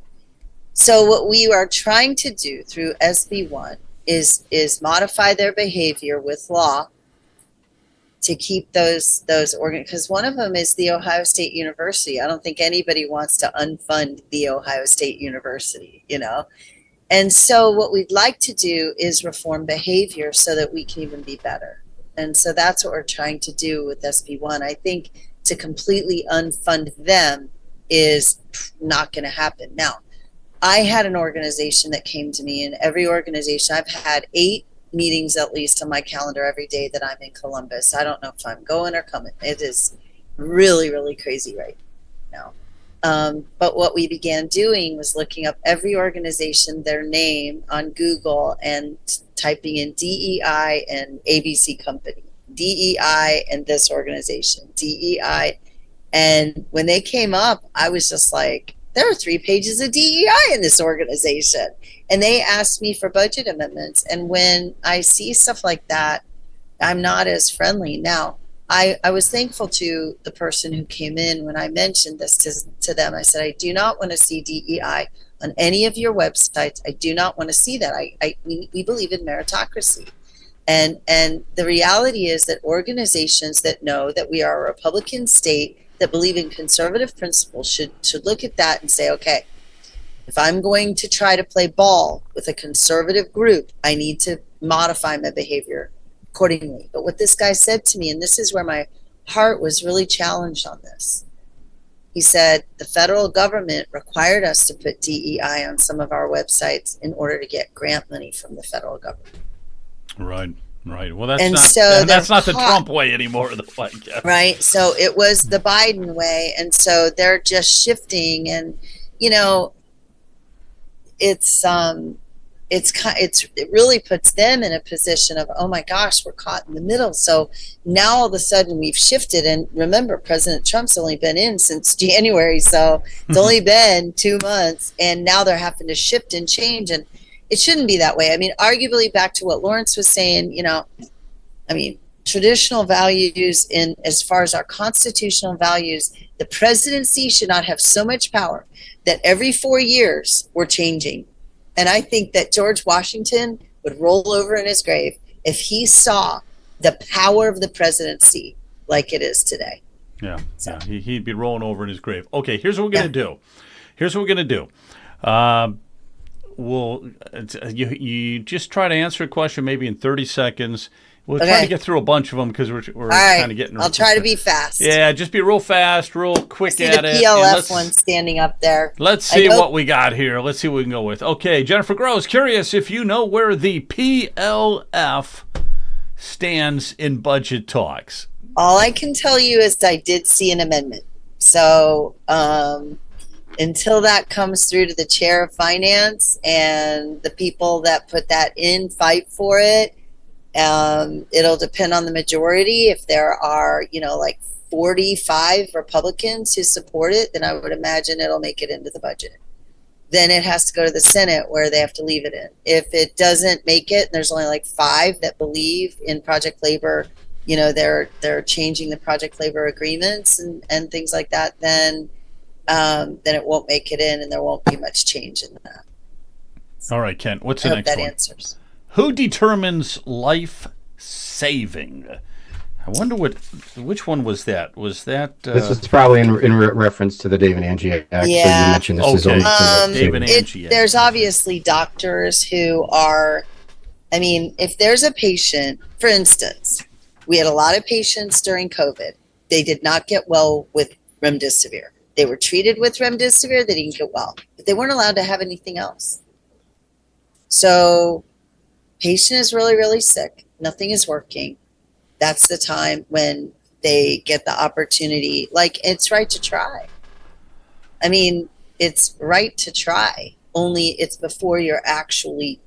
So what we are trying to do through SB1 is modify their behavior with law to keep those because one of them is the Ohio State University. I don't think anybody wants to unfund the Ohio State University, And so what we'd like to do is reform behavior so that we can even be better. And so that's what we're trying to do with SB1. I think to completely unfund them is not going to happen. Now, I had an organization that came to me, and every organization, I've had 8 meetings at least on my calendar every day that I'm in Columbus. I don't know if I'm going or coming. It is really, really crazy right now. But what we began doing was looking up every organization, their name on Google, and typing in DEI and ABC Company, DEI and this organization, DEI. And when they came up, I was just like, there are 3 pages of DEI in this organization. And they asked me for budget amendments. And when I see stuff like that, I'm not as friendly. Now, I was thankful to the person who came in when I mentioned this to them. I said, I do not want to see DEI on any of your websites. I do not want to see that. We believe in meritocracy. And the reality is that organizations that know that we are a Republican state that believe in conservative principles should look at that and say, okay, if I'm going to try to play ball with a conservative group, I need to modify my behavior accordingly. But what this guy said to me, and this is where my heart was really challenged on this, he said the federal government required us to put DEI on some of our websites in order to get grant money from the federal government. Right. Well, that's not the Trump way anymore, though, I guess. Right. So it was the Biden way, and so they're just shifting, and it really puts them in a position of, oh my gosh, we're caught in the middle. So now all of a sudden we've shifted, and remember, President Trump's only been in since January, so it's only been 2 months, and now they're having to shift and change, and it shouldn't be that way. I mean, arguably back to what Lawrence was saying, traditional values as far as our constitutional values, the presidency should not have so much power that every 4 years we're changing. And I think that George Washington would roll over in his grave if he saw the power of the presidency like it is today. Yeah, he'd be rolling over in his grave. Okay, here's what we're going to do. You just try to answer a question maybe in 30 seconds. We'll try to get through a bunch of them because we're kind of getting. I'll try to be fast. Yeah, just be real fast, real quick at it. The PLF one standing up there. Let's see what we got here. Let's see what we can go with. Okay, Jennifer Gross, curious if you know where the PLF stands in budget talks. All I can tell you is I did see an amendment. So until that comes through to the chair of finance and the people that put that in fight for it, it'll depend on the majority. If there are, like 45 Republicans who support it, then I would imagine it'll make it into the budget. then it has to go to the Senate where they have to leave it in. If it doesn't make it, and there's only like 5 that believe in project labor, they're changing the project labor agreements and things like that, then it won't make it in, and there won't be much change in that. All right, Kent, what's the next one? I hope that answers. Who determines life saving? I wonder which one was that? Was that this was probably in reference to the Dave and Angie Act? Yeah. So you mentioned this is only Dave and Angie Act. There's obviously doctors who are. I mean, if there's a patient, for instance, we had a lot of patients during COVID. They did not get well with remdesivir. They were treated with remdesivir. They didn't get well, but they weren't allowed to have anything else. So, patient is really, really sick. Nothing is working. That's the time when they get the opportunity. Like, it's right to try. I mean, it's right to try. Only it's before you're actually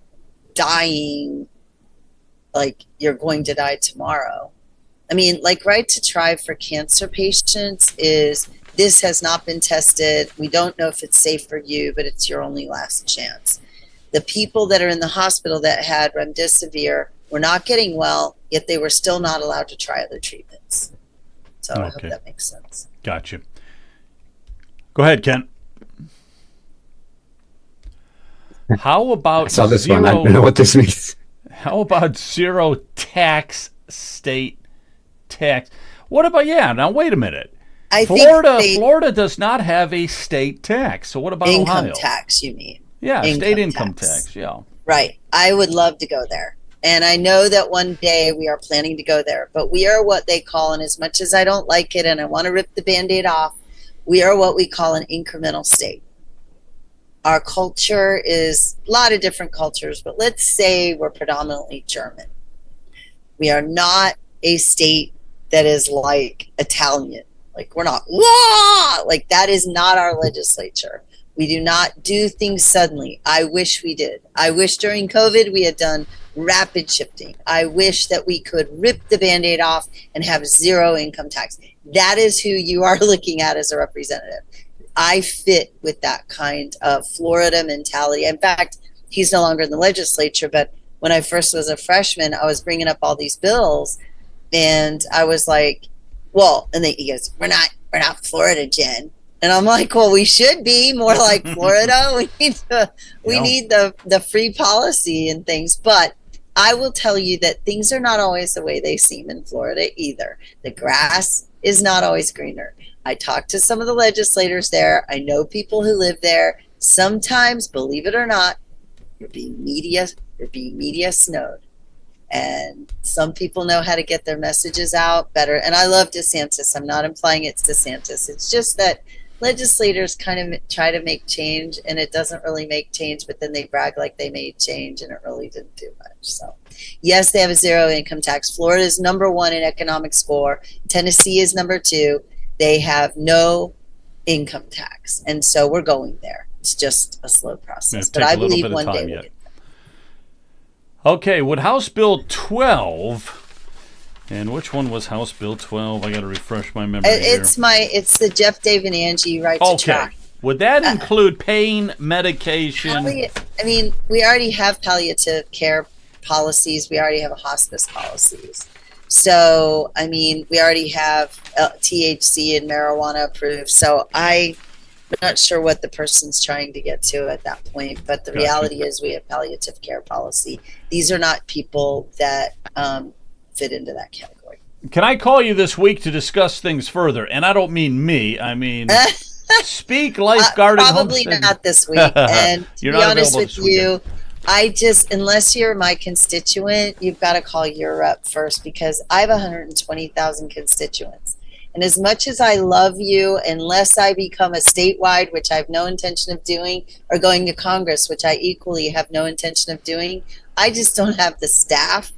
dying, like you're going to die tomorrow. I mean, like, right to try for cancer patients is, this has not been tested. We don't know if it's safe for you, but it's your only last chance. The people that are in the hospital that had remdesivir were not getting well, yet they were still not allowed to try other treatments. So I hope that makes sense. Gotcha. Go ahead, Kent. How about I saw this one. I don't know what this means. How about zero tax state tax? What about, now wait a minute. Florida does not have a state tax. So what about income Ohio? Tax, you mean? Yeah, state income tax. Yeah. Right. I would love to go there. And I know that one day we are planning to go there, but we are what they call, and as much as I don't like it and I want to rip the Band-Aid off, we are what we call an incremental state. Our culture is a lot of different cultures, but let's say we're predominantly German. We are not a state that is like Italian. Like, we're not, wah! Like, that is not our legislature. We do not do things suddenly. I wish we did. I wish during COVID we had done rapid shifting. I wish that we could rip the Band-Aid off and have zero income tax. That is who you are looking at as a representative. I fit with that kind of Florida mentality. In fact, he's no longer in the legislature, but when I first was a freshman, I was bringing up all these bills, and I was like, well, and then he goes, we're not Florida, Jen. And I'm like, well, we should be more like Florida. We need the free policy and things. But I will tell you that things are not always the way they seem in Florida either. The grass is not always greener. I talked to some of the legislators there. I know people who live there. Sometimes, believe it or not, you're being media snowed. And some people know how to get their messages out better. And I love DeSantis. I'm not implying it's DeSantis. It's just that legislators kind of try to make change, and it doesn't really make change, but then they brag like they made change, and it really didn't do much. So yes, they have a zero income tax. Florida is number 1 in economic score. Tennessee is number 2. They have no income tax, and so we're going there. It's just a slow process, but I believe one day we'll get there. Okay, would House Bill 12, and which one was House Bill 12? I got to refresh my memory It's the Jeff, Dave, and Angie right to try. Would that include pain medication? I mean, we already have palliative care policies. We already have hospice policies. So, I mean, we already have THC and marijuana approved. So I'm not sure what the person's trying to get to at that point. But the reality is we have palliative care policy. These are not people that fit into that category. Can I call you this week to discuss things further? And I don't mean me. I mean, Speak Lifeguard and Probably Homestead. not this week. And to You're be not honest available with this weekend. you, unless you're my constituent, you've got to call your rep first, because I have 120,000 constituents. And as much as I love you, unless I become a statewide, which I have no intention of doing, or going to Congress, which I equally have no intention of doing, I just don't have the staff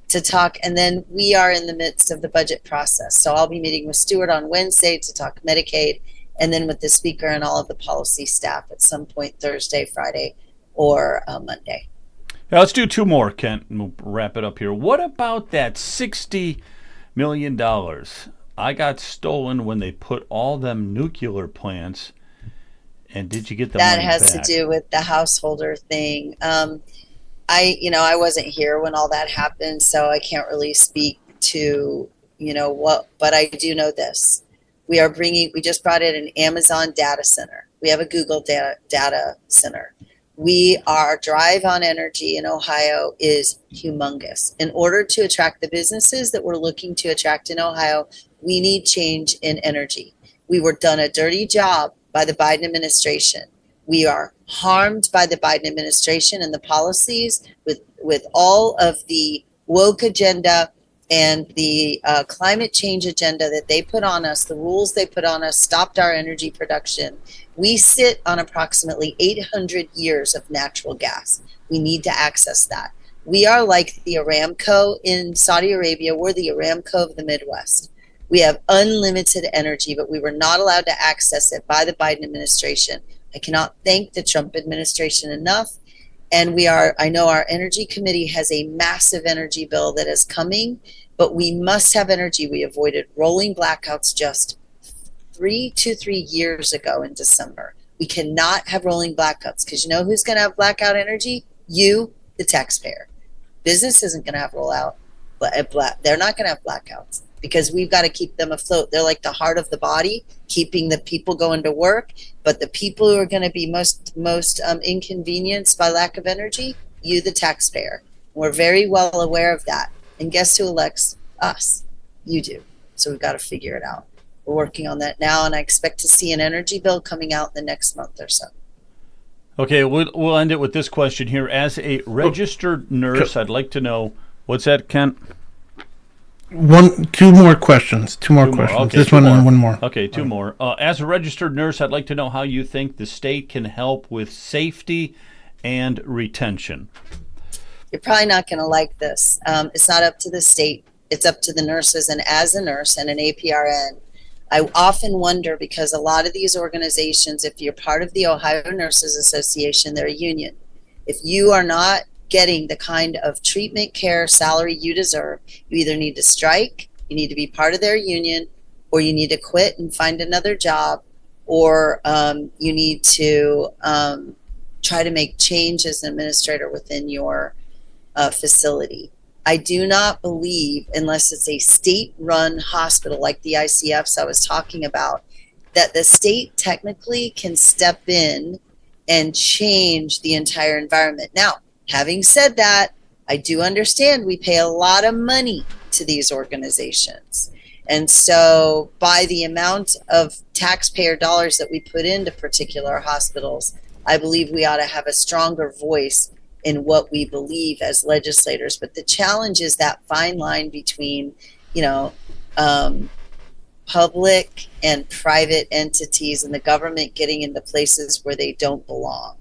to talk. And then we are in the midst of the budget process. So I'll be meeting with Stuart on Wednesday to talk Medicaid, and then with the speaker and all of the policy staff at some point Thursday, Friday, or Monday. Now, let's do 2 more, Kent, and we'll wrap it up here. What about that $60 million? I got stolen when they put all them nuclear plants And did you get the that money has back? to do with the householder thing. I wasn't here when all that happened, so I can't really speak to, what, but I do know this. We just brought in an Amazon data center. We have a Google data center. Our drive on energy in Ohio is humongous. In order to attract the businesses that we're looking to attract in Ohio, we need change in energy. We were done a dirty job by the Biden administration. We are harmed by the Biden administration and the policies with all of the woke agenda and the climate change agenda that they put on us, the rules they put on us, stopped our energy production. We sit on approximately 800 years of natural gas. We need to access that. We are like the Aramco in Saudi Arabia. We're the Aramco of the Midwest. We have unlimited energy, but we were not allowed to access it by the Biden administration. I cannot thank the Trump administration enough. And I know our energy committee has a massive energy bill that is coming, but we must have energy. We avoided rolling blackouts just 3 years ago in December. We cannot have rolling blackouts because you know who's going to have blackout energy? You, the taxpayer. Business isn't going to have rollout. They're not going to have blackouts because we've got to keep them afloat. They're like the heart of the body, keeping the people going to work. But the people who are going to be most inconvenienced by lack of energy, you, the taxpayer. We're very well aware of that. And guess who elects us? You do. So we've got to figure it out. We're working on that now, and I expect to see an energy bill coming out in the next month or so. Okay, we'll end it with this question here. As a registered nurse, I'd like to know, what's that, Kent? Two more questions. Okay, this one more. And one more. Okay, two more. As a registered nurse, I'd like to know how you think the state can help with safety and retention. You're probably not going to like this. It's not up to the state. It's up to the nurses. And as a nurse and an APRN, I often wonder, because a lot of these organizations, if you're part of the Ohio Nurses Association, they're a union. If you are not getting the kind of treatment, care, salary you deserve, you either need to strike, you need to be part of their union, or you need to quit and find another job, or you need to try to make change as an administrator within your facility. I do not believe, unless it's a state-run hospital like the ICFs I was talking about, that the state technically can step in and change the entire environment. Now, having said that, I do understand we pay a lot of money to these organizations. And so by the amount of taxpayer dollars that we put into particular hospitals, I believe we ought to have a stronger voice in what we believe as legislators. But the challenge is that fine line between, public and private entities and the government getting into places where they don't belong.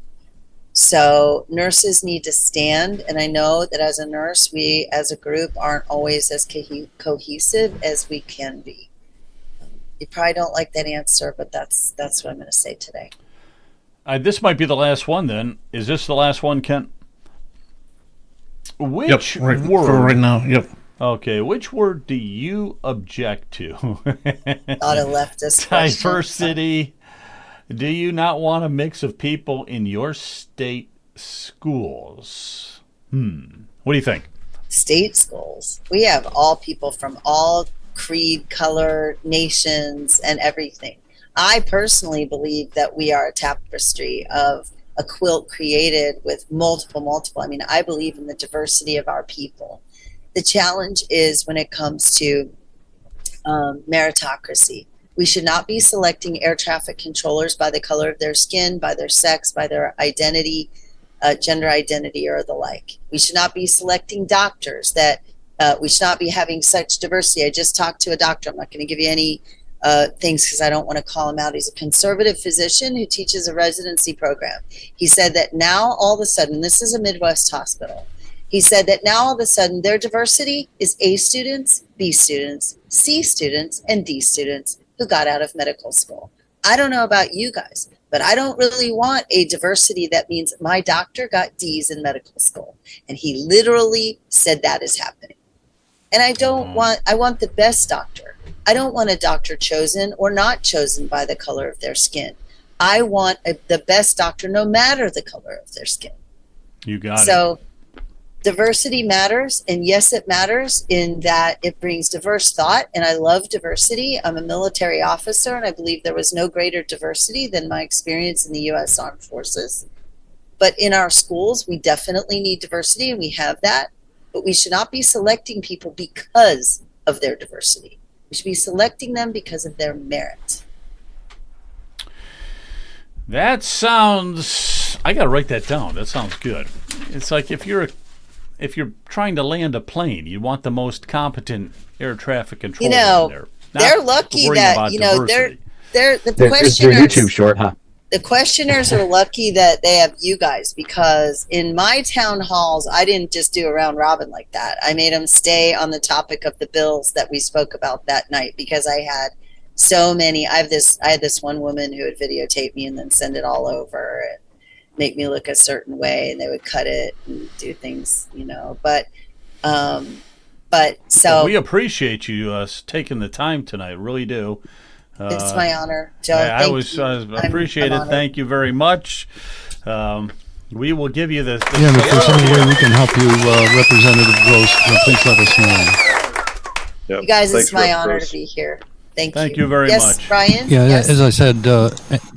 So nurses need to stand. And I know that as a nurse, we as a group aren't always as cohesive as we can be. You probably don't like that answer, but that's what I'm going to say today. This might be the last one then. Is this the last one, Kent? Which word? For right now, yep. Okay, which word do you object to? Not a leftist question. Diversity. Do you not want a mix of people in your state schools? What do you think? State schools. We have all people from all creed, color, nations, and everything. I personally believe that we are a tapestry of a quilt created with multiple. I mean, I believe in the diversity of our people. The challenge is when it comes to meritocracy. We should not be selecting air traffic controllers by the color of their skin, by their sex, by their identity, gender identity, or the like. We should not be selecting doctors we should not be having such diversity. I just talked to a doctor. I'm not going to give you any things because I don't want to call him out. He's a conservative physician who teaches a residency program. He said that now all of a sudden, this is a Midwest hospital, he said that now all of a sudden their diversity is A students, B students, C students, and D students who got out of medical school. I don't know about you guys, but I don't really want a diversity that means my doctor got D's in medical school. And he literally said that is happening. And I want the best doctor. I don't want a doctor chosen or not chosen by the color of their skin. I want the best doctor no matter the color of their skin. You got it. So diversity matters, and yes, it matters in that it brings diverse thought, and I love diversity. I'm a military officer, and I believe there was no greater diversity than my experience in the U.S. Armed Forces. But in our schools, we definitely need diversity, and we have that, but we should not be selecting people because of their diversity. We should be selecting them because of their merit. That sounds, I got to write that down. That sounds good. It's like if you're trying to land a plane, you want the most competent air traffic controller in there. They're lucky that, they're the questioners. Your YouTube short, huh? The questioners are lucky that they have you guys, because in my town halls, I didn't just do a round robin like that. I made them stay on the topic of the bills that we spoke about that night, because I had so many. I had this one woman who would videotape me and then send it all over and make me look a certain way, and they would cut it and do things, but so we appreciate you taking the time tonight, really do. It's my honor, Joe. I appreciate it. Thank you very much. We will give you the yeah, if there's any way we can help you, Representative Gross, please let us know. Yep. You guys, it's my honor to be here. Thank you very much. Yes, Brian? Yeah, yes. As I said,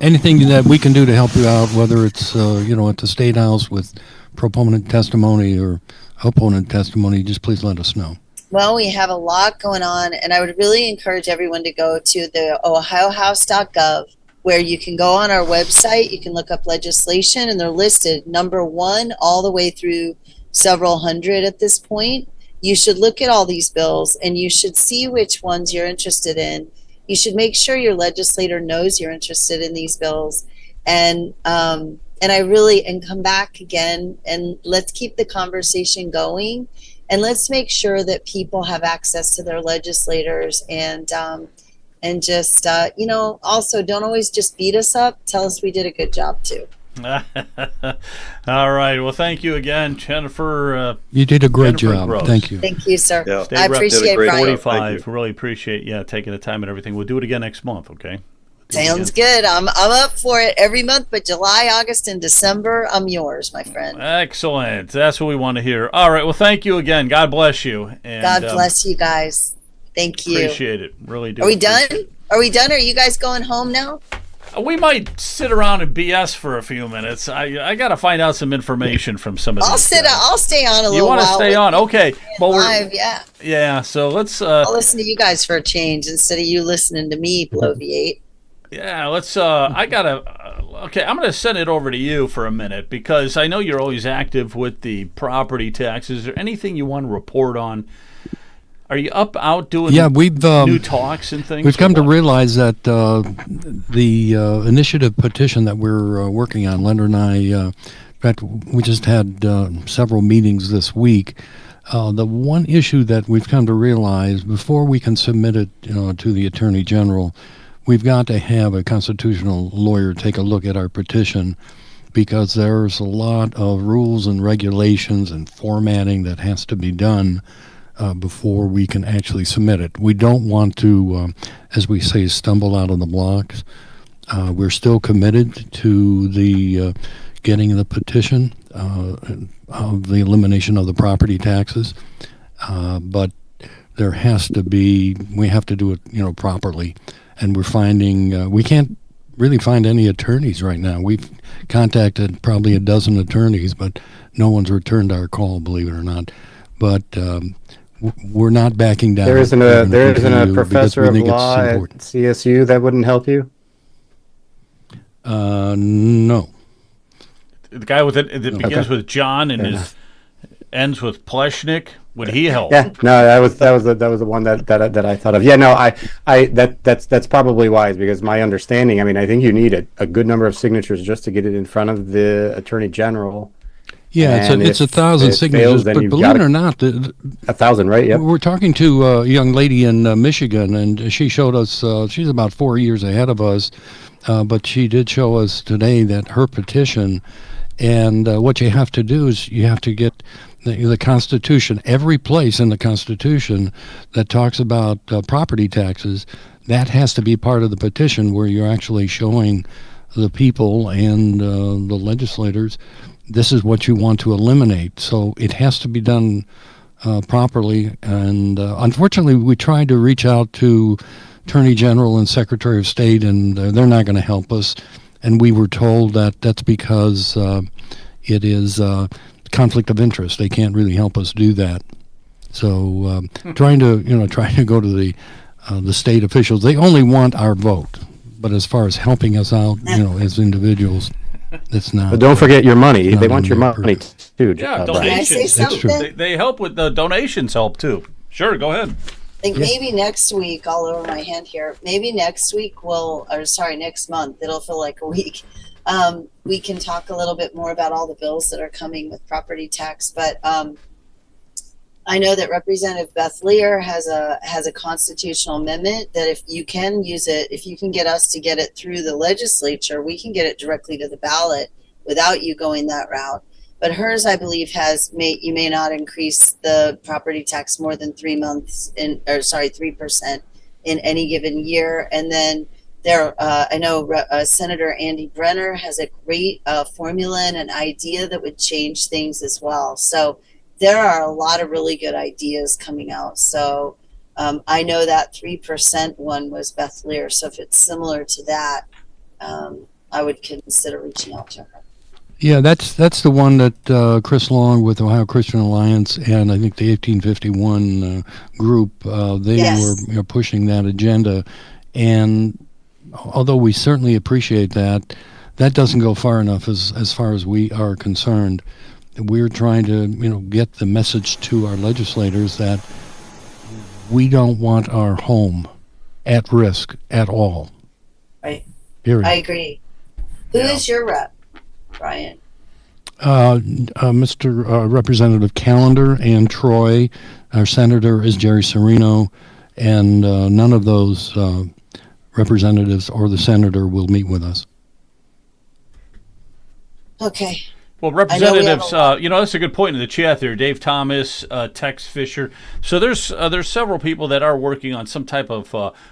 anything that we can do to help you out, whether it's, at the State House with proponent testimony or opponent testimony, just please let us know. Well, we have a lot going on, and I would really encourage everyone to go to the ohiohouse.gov, where you can go on our website, you can look up legislation, and they're listed number 1 all the way through several hundred at this point. You should look at all these bills, and you should see which ones you're interested in. You should make sure your legislator knows you're interested in these bills, and come back again, and let's keep the conversation going. And let's make sure that people have access to their legislators, and just, also don't always just beat us up. Tell us we did a good job too. All right. Well, thank you again, Jennifer. You did a great job. Gross. Thank you. Thank you, sir. Yeah. I appreciate it, Brian. 45. Really appreciate taking the time and everything. We'll do it again next month, okay? Sounds good. I'm up for it every month, but July, August, and December, I'm yours, my friend. Excellent. That's what we want to hear. All right. Well, thank you again. God bless you. And, God bless you guys. Thank you. Appreciate it. Really do. Are we done? Are we done? Are you guys going home now? We might sit around and BS for a few minutes. I got to find out some information from some of these guys. I'll stay on a little while. You want to stay on? Okay. Well, yeah. Yeah. So let's. I'll listen to you guys for a change instead of you listening to me bloviate. Yeah, let's. I'm gonna send it over to you for a minute, because I know you're always active with the property taxes. Is there anything you want to report on? Are you out doing? Yeah, we've new talks and things. We've come to realize that the initiative petition that we're working on, Lender and I, in fact, we just had several meetings this week. The one issue that we've come to realize, before we can submit it, to the Attorney General, we've got to have a constitutional lawyer take a look at our petition, because there's a lot of rules and regulations and formatting that has to be done before we can actually submit it. We don't want to, as we say, stumble out of the blocks. We're still committed to the getting the petition of the elimination of the property taxes, but there has to be, we have to do it, properly. And we're finding, we can't really find any attorneys right now. We've contacted probably a dozen attorneys, but no one's returned our call, believe it or not. But we're not backing down. There isn't a professor of law at CSU that wouldn't help you? No. The guy with it that begins with John and ends with Pleshnik. Would he help? Yeah, no, that was the one that I thought of. Yeah, no, that's probably wise, because my understanding, I think you need a good number of signatures just to get it in front of the Attorney General. Yeah, it's 1,000 signatures, but believe it or not, 1,000, right? Yep. We're talking to a young lady in Michigan, and she showed us. She's about 4 years ahead of us, but she did show us today that her petition, and what you have to do is you have to get the Constitution, every place in the Constitution that talks about property taxes, that has to be part of the petition, where you're actually showing the people and the legislators, this is what you want to eliminate. So it has to be done properly. And unfortunately, we tried to reach out to Attorney General and Secretary of State, and they're not going to help us. And we were told that that's because it is conflict of interest. They can't really help us do that. So trying to go to the state officials, they only want our vote. But as far as helping us out, as individuals, it's not. But don't forget your money. They want your money too. Yeah, donations. That's true. They help with the donations. Help too. Sure, go ahead. I think maybe next week, all over my hand here, maybe next month, it'll feel like a week. We can talk a little bit more about all the bills that are coming with property tax. But I know that Representative Beth Lear has a constitutional amendment that if you can use it, if you can get us to get it through the legislature, we can get it directly to the ballot without you going that route. But hers, I believe, you may not increase the property tax more than 3% in any given year. And then I know Senator Andy Brenner has a great formula and an idea that would change things as well. So there are a lot of really good ideas coming out. So I know that 3% one was Beth Lear. So if it's similar to that, I would consider reaching out to her. Yeah, that's the one that Chris Long with Ohio Christian Alliance and I think the 1851 group, they were pushing that agenda. And although we certainly appreciate that, that doesn't go far enough as far as we are concerned. We're trying to get the message to our legislators that we don't want our home at risk at all. Right. Period. I agree. Who is your rep, Brian? Mr. Representative Callender and Troy. Our senator is Jerry Serino, and none of those representatives or the senator will meet with us. Okay. Well, representatives, that's a good point in the chat there. Dave Thomas, Tex Fisher. So there's several people that are working on some type of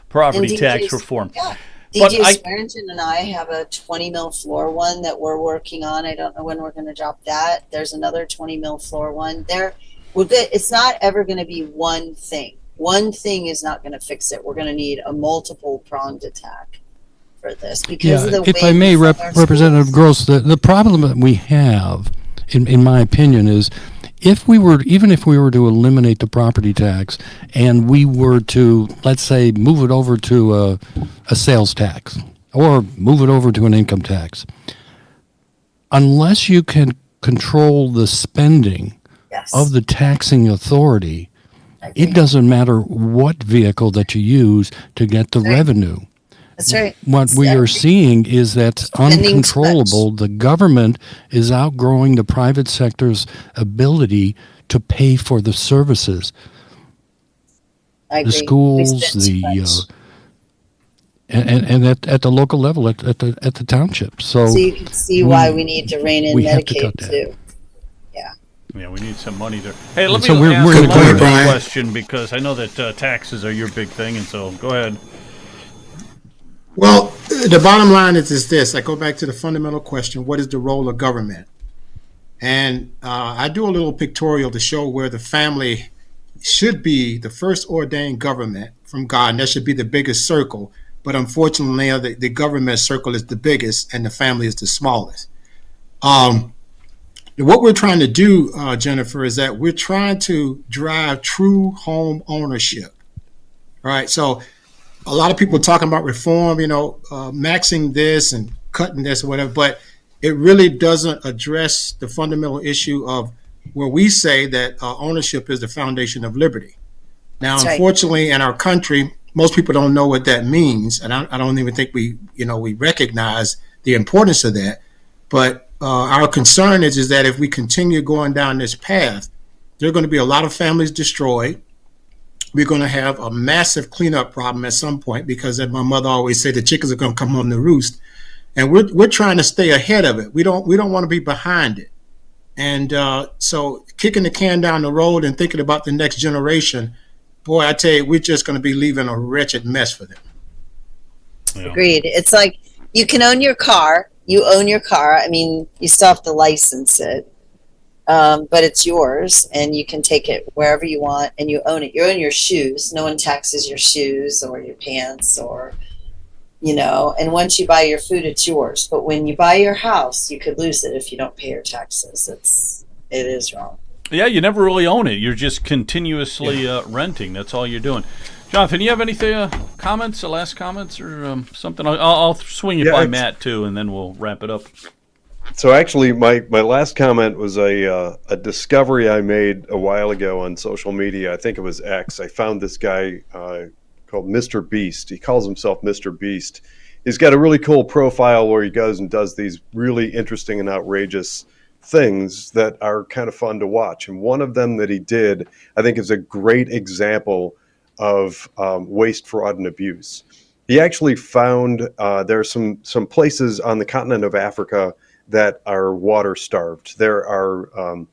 property tax reform. Yeah. DJ Swearingen and I have a 20 mil floor one that we're working on. I don't know when we're going to drop that. There's another 20 mil floor one. We're good. It's not ever going to be one thing. One thing is not going to fix it. We're going to need a multiple pronged attack for this because of the way. If I may, Representative Gross, the problem that we have, in my opinion, is even if we were to eliminate the property tax and we were to, let's say, move it over to a sales tax or move it over to an income tax, unless you can control the spending of the taxing authority, it doesn't matter what vehicle that you use to get the revenue. That's right. What we are seeing is that's uncontrollable. The government is outgrowing the private sector's ability to pay for the services. I agree. The schools, and at the local level, at the township. So you can see why we need to rein in Medicaid too. Yeah, we need some money there. Hey, let me ask a question because I know that taxes are your big thing, and so go ahead. Well, the bottom line is this. I go back to the fundamental question, what is the role of government? And I do a little pictorial to show where the family should be the first ordained government from God, and that should be the biggest circle. But unfortunately, the government circle is the biggest and the family is the smallest. What we're trying to do, Jennifer, is that we're trying to drive true home ownership. All right. So a lot of people talking about reform, maxing this and cutting this or whatever, but it really doesn't address the fundamental issue of where we say that ownership is the foundation of liberty. Now, unfortunately, in our country, most people don't know what that means, and I don't even think we recognize the importance of that. But our concern is that if we continue going down this path, there are going to be a lot of families destroyed. We're going to have a massive cleanup problem at some point because, as my mother always said, the chickens are going to come home to roost, and we're trying to stay ahead of it. We don't want to be behind it, and so kicking the can down the road and thinking about the next generation, boy, I tell you, we're just going to be leaving a wretched mess for them. Yeah. Agreed. It's like you can own your car. You own your car. I mean, you still have to license it, but it's yours, and you can take it wherever you want, and you own it. You own your shoes. No one taxes your shoes or your pants or, and once you buy your food, it's yours. But when you buy your house, you could lose it if you don't pay your taxes. It is wrong. Yeah, you never really own it. You're just continuously renting. That's all you're doing. Jonathan, you have anything, last comments or something? I'll swing it by Matt, too, and then we'll wrap it up. So actually, my last comment was a discovery I made a while ago on social media. I think it was X. I found this guy called Mr. Beast. He calls himself Mr. Beast. He's got a really cool profile where he goes and does these really interesting and outrageous things that are kind of fun to watch. And one of them that he did, I think, is a great example of waste, fraud, and abuse. He actually found there are some places on the continent of Africa that are water starved. There are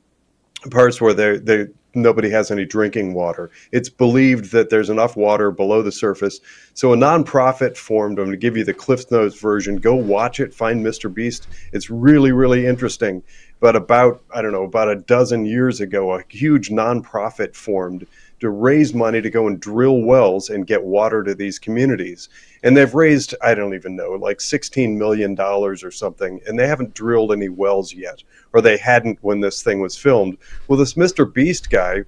parts where nobody has any drinking water. It's believed that there's enough water below the surface. So a nonprofit formed. I'm going to give you the Cliff Notes version. Go watch it. Find Mr. Beast. It's really, really interesting. But about a dozen years ago, a huge nonprofit formed to raise money to go and drill wells and get water to these communities. And they've raised, I don't even know, like $16 million or something, and they haven't drilled any wells yet, or they hadn't when this thing was filmed. Well, this Mr. Beast guy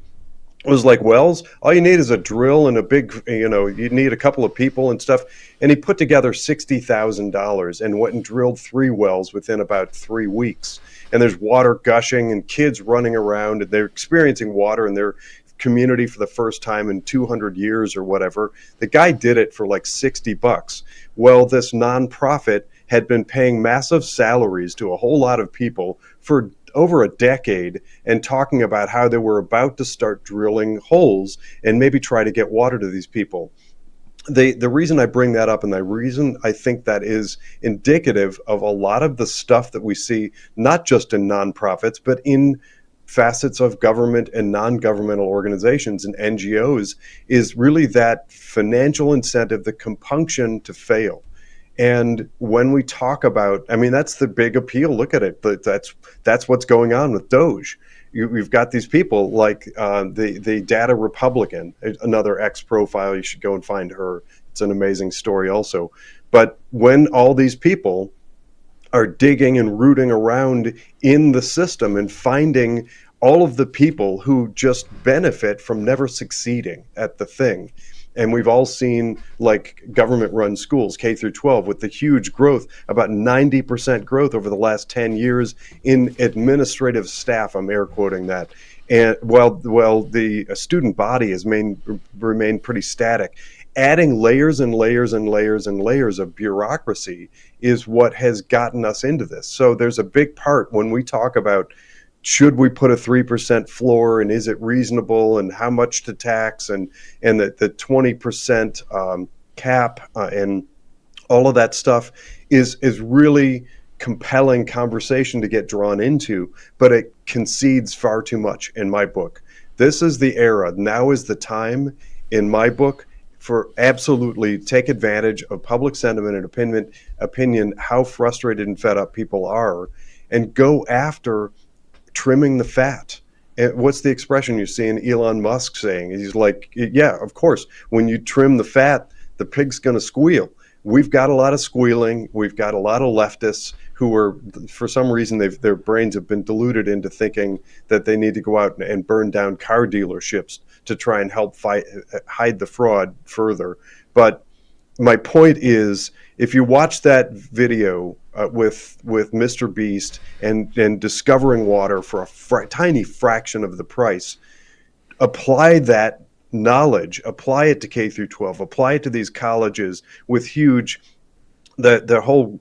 was like, wells, all you need is a drill and a big, you need a couple of people and stuff. And he put together $60,000 and went and drilled 3 wells within about 3 weeks. And there's water gushing and kids running around, and they're experiencing water in their community for the first time in 200 years or whatever. The guy did it for like $60. Well, this nonprofit had been paying massive salaries to a whole lot of people for over a decade and talking about how they were about to start drilling holes and maybe try to get water to these people. The reason I bring that up, and the reason I think that is indicative of a lot of the stuff that we see, not just in nonprofits, but in facets of government and non-governmental organizations and NGOs, is really that financial incentive, the compunction to fail. And when we talk about, I mean, that's the big appeal. Look at it. That's what's going on with Doge. We've got these people like the Data Republican, another X profile. You should go and find her. It's an amazing story also. But when all these people are digging and rooting around in the system and finding all of the people who just benefit from never succeeding at the thing. And we've all seen like government-run schools, K through 12, with the huge growth, about 90% growth over the last 10 years in administrative staff. I'm air quoting that. And while the student body has remained pretty static, adding layers and layers and layers and layers of bureaucracy is what has gotten us into this. So there's a big part when we talk about, should we put a 3% floor, and is it reasonable, and how much to tax, and the 20% cap, and all of that stuff is really compelling conversation to get drawn into, but it concedes far too much in my book. This is the era. Now is the time, in my book, for absolutely take advantage of public sentiment and opinion, how frustrated and fed up people are, and go after trimming the fat. And what's the expression you're seeing Elon Musk saying? He's like, yeah, of course, when you trim the fat, the pig's going to squeal. We've got a lot of squealing. We've got a lot of leftists who are, for some reason, their brains have been diluted into thinking that they need to go out and burn down car dealerships to try and help hide the fraud further. But my point is, if you watch that video with Mr. Beast and discovering water for a tiny fraction of the price, apply that knowledge, apply it to K through 12, apply it to these colleges with huge, the whole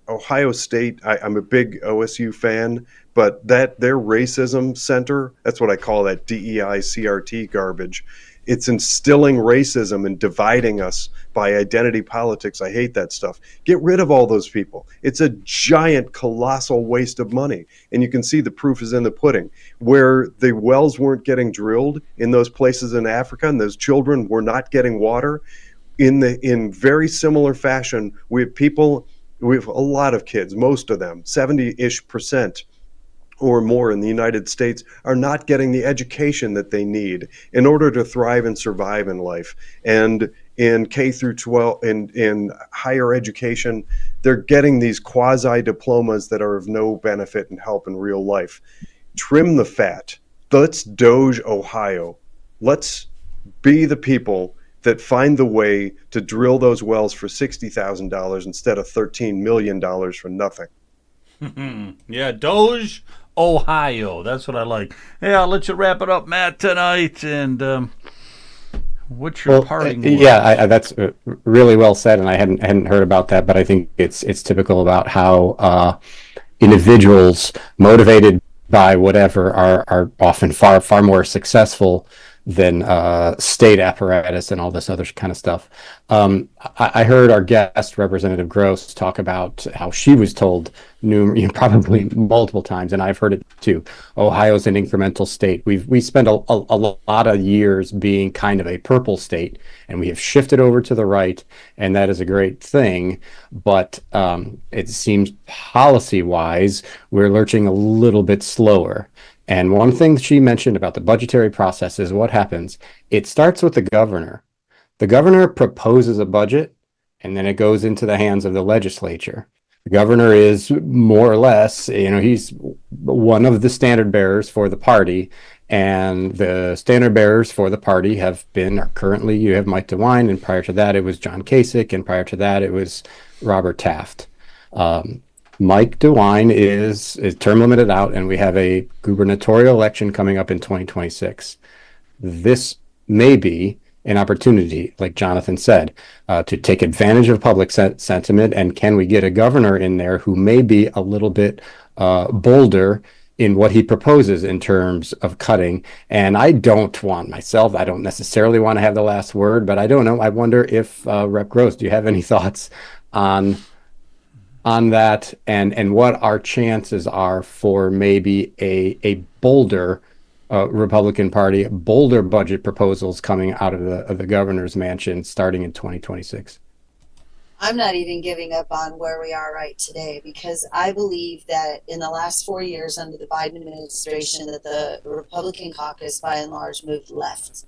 Ohio State. I'm a big OSU fan, but their racism center, that's what I call that DEI CRT garbage. It's instilling racism and dividing us by identity politics. I hate that stuff. Get rid of all those people. It's a giant, colossal waste of money. And you can see the proof is in the pudding. Where the wells weren't getting drilled in those places in Africa, and those children were not getting water, in very similar fashion, we have people We have a lot of kids, most of them, 70-ish% or more in the United States, are not getting the education that they need in order to thrive and survive in life. And in K through 12, in higher education, they're getting these quasi diplomas that are of no benefit and help in real life. Trim the fat. Let's Doge Ohio. Let's be the people that find the way to drill those wells for $60,000 instead of $13 million for nothing. Yeah, Doge Ohio. That's what I like. Hey, I'll let you wrap it up, Matt, tonight. And what's your parting words? Yeah, that's really well said, and I hadn't heard about that, but I think it's typical about how individuals motivated by whatever are often far more successful than state apparatus and all this other kind of stuff. I heard our guest, Representative Gross, talk about how she was told probably multiple times, and I've heard it too. Ohio's an incremental state. We spent a lot of years being kind of a purple state, and we have shifted over to the right, and that is a great thing. But it seems policy-wise, we're lurching a little bit slower. And one thing she mentioned about the budgetary process is what happens. It starts with the governor. The governor proposes a budget, and then it goes into the hands of the legislature. The governor is more or less, he's one of the standard bearers for the party, and the standard bearers for the party currently you have Mike DeWine, and prior to that it was John Kasich, and prior to that it was Robert Taft. Mike DeWine is term limited out, and we have a gubernatorial election coming up in 2026. This may be an opportunity, like Jonathan said, to take advantage of public sentiment. And can we get a governor in there who may be a little bit bolder in what he proposes in terms of cutting? And I don't necessarily want to have the last word, but I don't know. I wonder if Rep. Gross, do you have any thoughts on that, and what our chances are for maybe a bolder Republican Party, bolder budget proposals coming out of the governor's mansion starting in 2026? I'm not even giving up on where we are right today, because I believe that in the last 4 years under the Biden administration that the Republican caucus by and large moved left.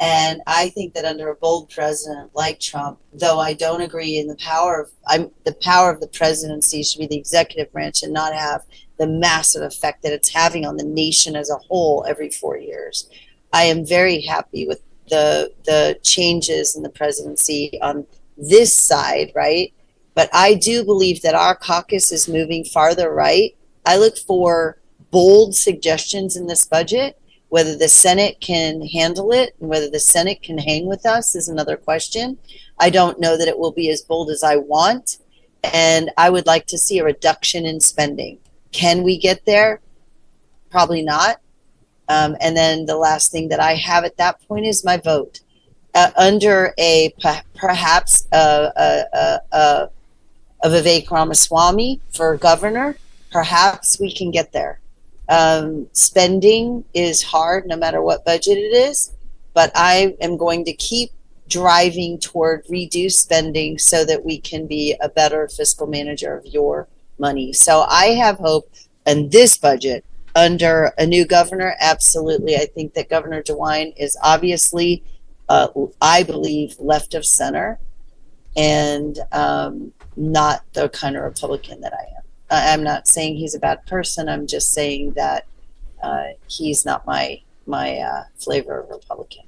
And I think that under a bold president like Trump, though I don't agree in the power of the presidency should be the executive branch and not have the massive effect that it's having on the nation as a whole every 4 years. I am very happy with the changes in the presidency on this side, right? But I do believe that our caucus is moving farther right. I look for bold suggestions in this budget. Whether the Senate can handle it and whether the Senate can hang with us is another question. I don't know that it will be as bold as I want, and I would like to see a reduction in spending. Can we get there? Probably not. And then the last thing that I have at that point is my vote. Under perhaps a Vivek Ramaswamy for governor, perhaps we can get there. Spending is hard no matter what budget it is, but I am going to keep driving toward reduced spending so that we can be a better fiscal manager of your money. So I have hope in this budget under a new governor. Absolutely. I think that Governor DeWine is obviously, I believe, left of center and not the kind of Republican that I am. I'm not saying he's a bad person. I'm just saying that he's not my flavor of Republican.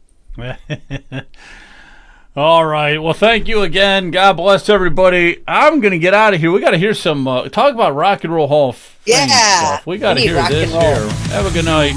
All right. Well, thank you again. God bless everybody. I'm going to get out of here. We got to hear some talk about Rock and Roll Hall of Fame stuff. We got to hear this here. Have a good night.